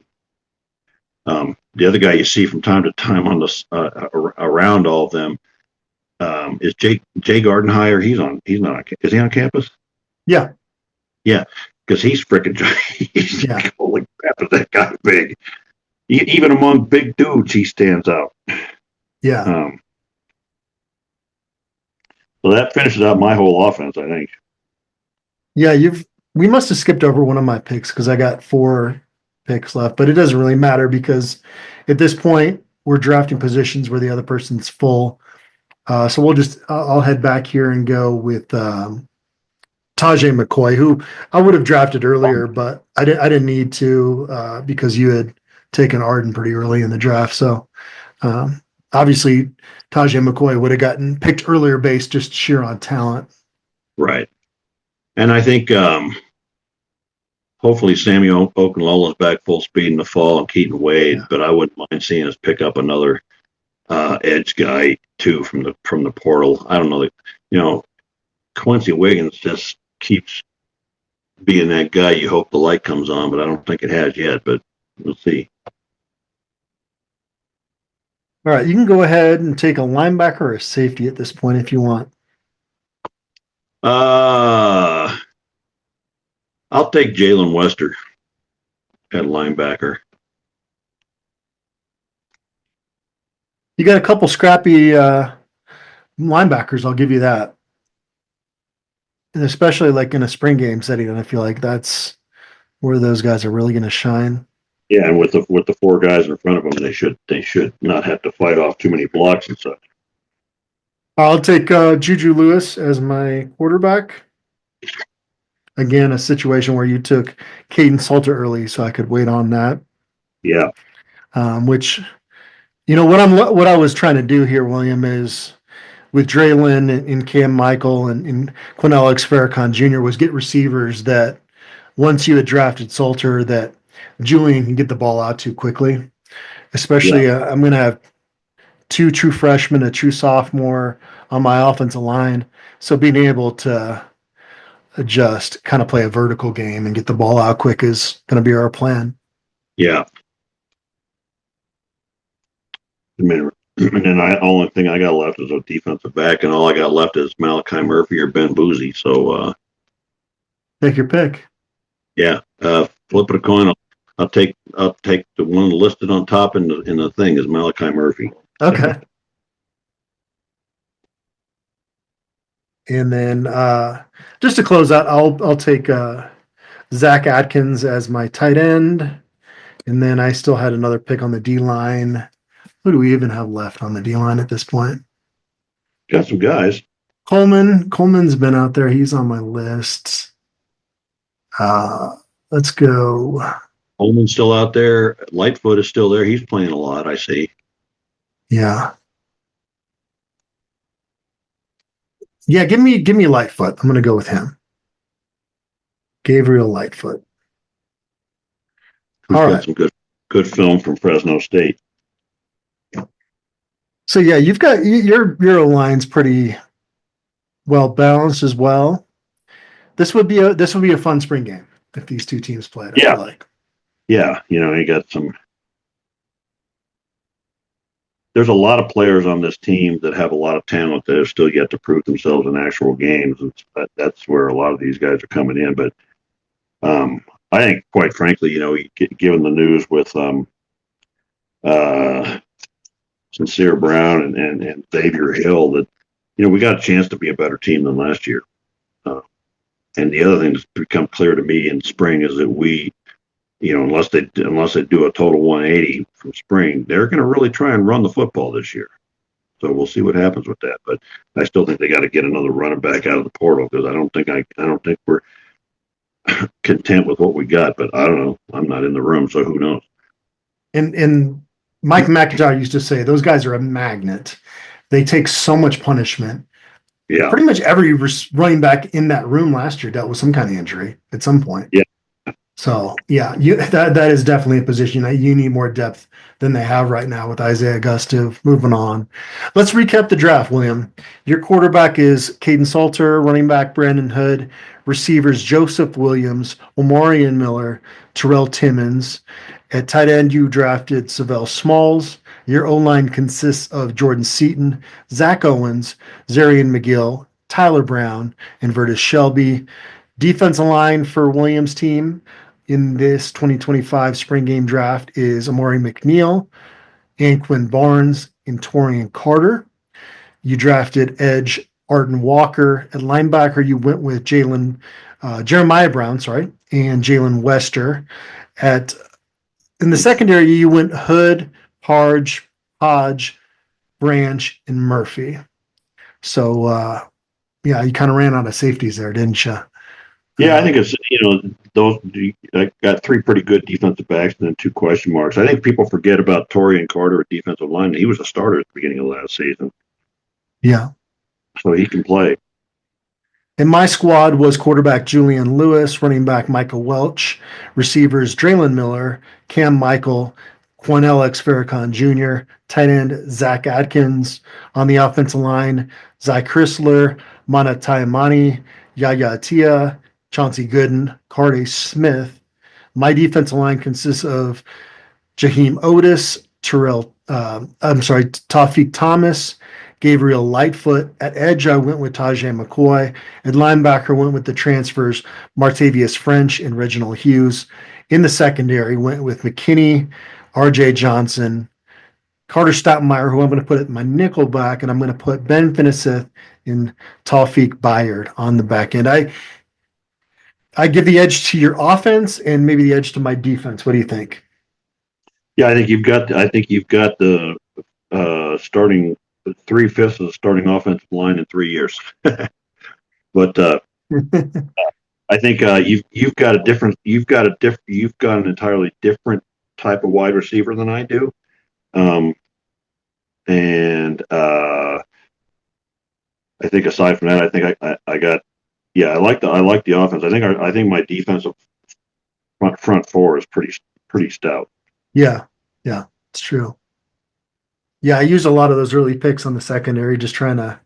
The other guy you see from time to time on this around all of them is Jay Gardenhire. He's not. Is he on campus? Yeah. Yeah, because he's freaking. Yeah. Holy crap! Is that guy big? Even among big dudes, he stands out. Yeah. So that finishes out my whole offense, I think. Yeah, we must have skipped over one of my picks because I got 4 picks left, but it doesn't really matter because at this point we're drafting positions where the other person's full. So I'll head back here and go with Tajay McCoy, who I would have drafted earlier, but I didn't need to because you had taken Arden pretty early in the draft. So obviously Tajay McCoy would have gotten picked earlier based just sheer on talent. Right. And I think hopefully Sammy Okunlola's back full speed in the fall and Keaton Wade, but I wouldn't mind seeing us pick up another edge guy too from the portal. I don't know, Quincy Wiggins just keeps being that guy you hope the light comes on, but I don't think it has yet, but we'll see. All right, you can go ahead and take a linebacker or a safety at this point if you want. I'll take Jalen Wester at linebacker. You got a couple scrappy linebackers, I'll give you that. And especially like in a spring game setting, and I feel like that's where those guys are really going to shine. Yeah, and with the 4 guys in front of them, they should not have to fight off too many blocks and such. I'll take Juju Lewis as my quarterback. Again, a situation where you took Caden Salter early, so I could wait on that. Yeah. Which, what I was trying to do here, William, is with Draylon and Cam Michael and Quinn Alex Farrakhan Jr. was get receivers that once you had drafted Salter that Julian can get the ball out to quickly. Especially, I'm going to have 2 true freshmen, a true sophomore on my offensive line. So being able to adjust, kind of play a vertical game and get the ball out quick is going to be our plan. Yeah. And then the only thing I got left is a defensive back, and all I got left is Malachi Murphy or Ben Boozy. So take your pick. Yeah, flip it a coin. I'll take the one listed on top in the thing is Malachi Murphy. Okay. And then just to close out, I'll take Zach Atkins as my tight end, and then I still had another pick on the D line. Who do we even have left on the D line at this point? Got some guys. Coleman's been out there. He's on my list. Let's go. Holman's still out there. Lightfoot is still there. He's playing a lot, I see. Yeah. Yeah, give me Lightfoot. I'm going to go with him. Gabriel Lightfoot. Who's All got right. some good film from Fresno State. So yeah, you've got your O-line's pretty well balanced as well. This would be a fun spring game if these two teams played. I feel like. Yeah, you got some. There's a lot of players on this team that have a lot of talent that have still yet to prove themselves in actual games. That's where a lot of these guys are coming in. But I think, quite frankly, given the news with Sincere Brown and Xavier Hill, that we got a chance to be a better team than last year. And the other thing that's become clear to me in spring is that we, unless they do a total 180 from spring, they're going to really try and run the football this year. So we'll see what happens with that. But I still think they got to get another running back out of the portal, because I don't think we're content with what we got. But I don't know. I'm not in the room, so who knows? And Mike McIntyre used to say those guys are a magnet. They take so much punishment. Yeah. Pretty much every running back in that room last year dealt with some kind of injury at some point. Yeah. So yeah, that is definitely a position that you need more depth than they have right now with Isaiah Gustev. Moving on, let's recap the draft, William. Your quarterback is Caden Salter, running back Brandon Hood, receivers Joseph Williams, Omarion Miller, Terrell Timmons. At tight end, you drafted Savell Smalls. Your O-line consists of Jordan Seaton, Zach Owens, Zarian McGill, Tyler Brown, and Vertus Shelby. Defensive line for Williams' team in this 2025 spring game draft is Amari McNeil, Anquin Barnes, and Torian Carter. You drafted edge Arden Walker. At linebacker, you went with Jeremiah Brown, and Jalen Wester. In the secondary, you went Hood, Hodge, Branch, and Murphy. So, you kind of ran out of safeties there, didn't you? Yeah, I think it's, those, I got three pretty good defensive backs and then two question marks. I think people forget about Torian Carter at defensive line. He was a starter at the beginning of last season. Yeah. So he can play. And my squad was quarterback Julian Lewis, running back Michael Welch, receivers Draylon Miller, Cam Michael, Quanell X. Farrakhan Jr., tight end Zach Adkins. On the offensive line, Zy Chrysler, Mana Taimani, Yaya Atia, Chauncey Gooden, Carday Smith. My defensive line consists of Jaheim Otis, Tawfiq Thomas, Gabriel Lightfoot. At edge, I went with Tajay McCoy. At linebacker, went with the transfers Martavius French and Reginald Hughes. In the secondary, went with McKinney, RJ Johnson, Carter Stoutmeyer, who I'm going to put at my nickel back, and I'm going to put Ben Finnesseth and Tawfiq Bayard on the back end. I give the edge to your offense and maybe the edge to my defense. What do you think? Yeah, I think you've got the starting 3/5 of the starting offensive line in 3 years. But I think you've got an entirely different type of wide receiver than I do. I think aside from that, I think I like the offense. I think my defensive front four is pretty stout. Yeah, it's true. Yeah, I used a lot of those early picks on the secondary, just trying to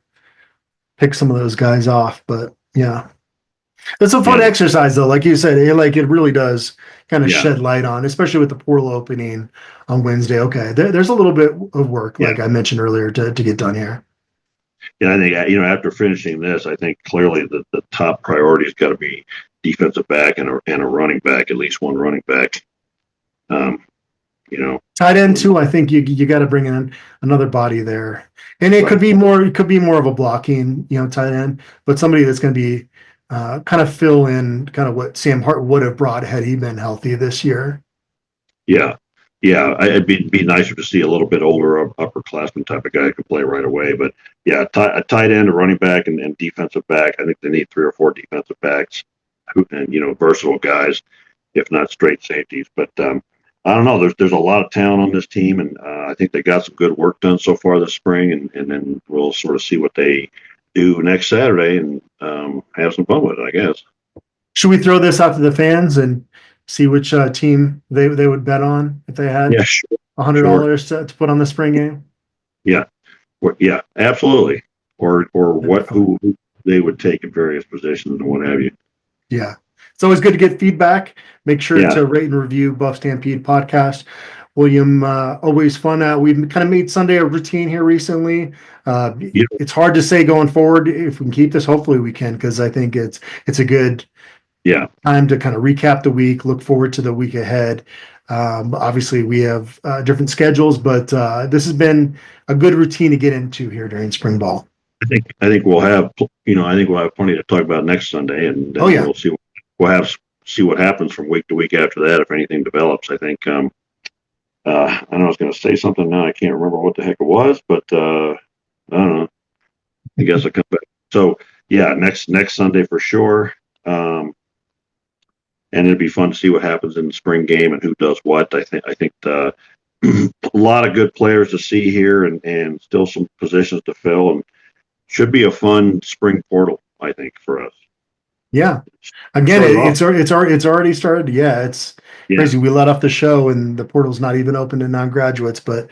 pick some of those guys off. But yeah, it's a fun exercise, though. Like you said, it really does kind of shed light on, especially with the portal opening on Wednesday. Okay, there's a little bit of work, like I mentioned earlier, to get done here. Yeah, I think after finishing this, I think clearly the top priority has got to be defensive back and a running back, at least one running back. Tight end too. I think you got to bring in another body there, and it could be more. It could be more of a blocking, tight end, but somebody that's going to be kind of fill in kind of what Sam Hart would have brought had he been healthy this year. Yeah. It'd be nicer to see a little bit older upperclassman type of guy who could play right away. But yeah, a tight end, a running back, and defensive back. I think they need 3 or 4 defensive backs, and versatile guys. if not straight safeties. But I don't know. There's a lot of talent on this team, and I think they got some good work done so far this spring, and then we'll sort of see what they do next Saturday and have some fun with it, I guess. Should we throw this out to the fans and see which team they would bet on if they had $100 to put on the spring game? Yeah, yeah, absolutely. Or who they would take in various positions and what have you. Yeah. It's always good to get feedback. Make sure to rate and review Buff Stampede podcast. William, always fun. We've kind of made Sunday a routine here recently. It's hard to say going forward if we can keep this. Hopefully we can, because I think it's a good time to kind of recap the week, look forward to the week ahead. Obviously we have different schedules, but this has been a good routine to get into here during spring ball. I think we'll have plenty to talk about next Sunday, and then we'll see. See what happens from week to week after that, if anything develops. I think I know I was going to say something now. I can't remember what the heck it was, but I don't know. I guess I'll come back. So yeah, next Sunday for sure. And it'd be fun to see what happens in the spring game and who does what. I think a lot of good players to see here, and still some positions to fill, and should be a fun spring portal, I think, for us. Yeah. Again, it's already started. Yeah, it's crazy. We let off the show and the portal's not even open to non-graduates, but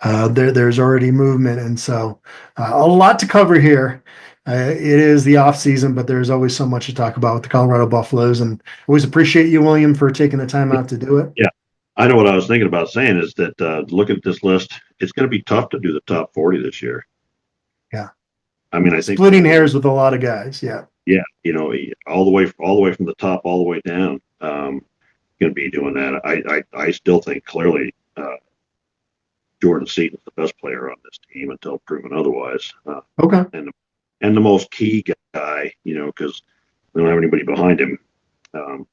there's already movement, and so a lot to cover here. It is the off season, but there's always so much to talk about with the Colorado Buffaloes, and always appreciate you, William, for taking the time out to do it. Yeah. I know what I was thinking about saying is that looking at this list, it's going to be tough to do the top 40 this year. Yeah. I mean, I think splitting hairs with a lot of guys. Yeah. Yeah. All the way from the top, all the way down, going to be doing that. I still think clearly Jordan Seaton's the best player on this team until proven otherwise. Okay. And the most key guy, because we don't have anybody behind him. So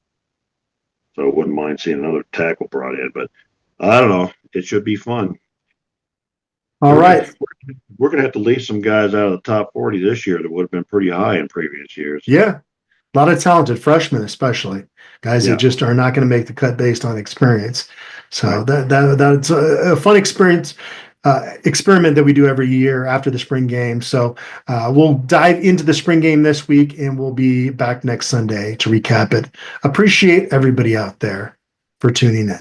I wouldn't mind seeing another tackle brought in, but I don't know. It should be fun. All right. We're going to have to leave some guys out of the top 40 this year that would have been pretty high in previous years. Yeah. A lot of talented freshmen, especially guys that just are not going to make the cut based on experience. So that's a fun experiment that we do every year after the spring game. So we'll dive into the spring game this week, and we'll be back next Sunday to recap it. Appreciate everybody out there for tuning in.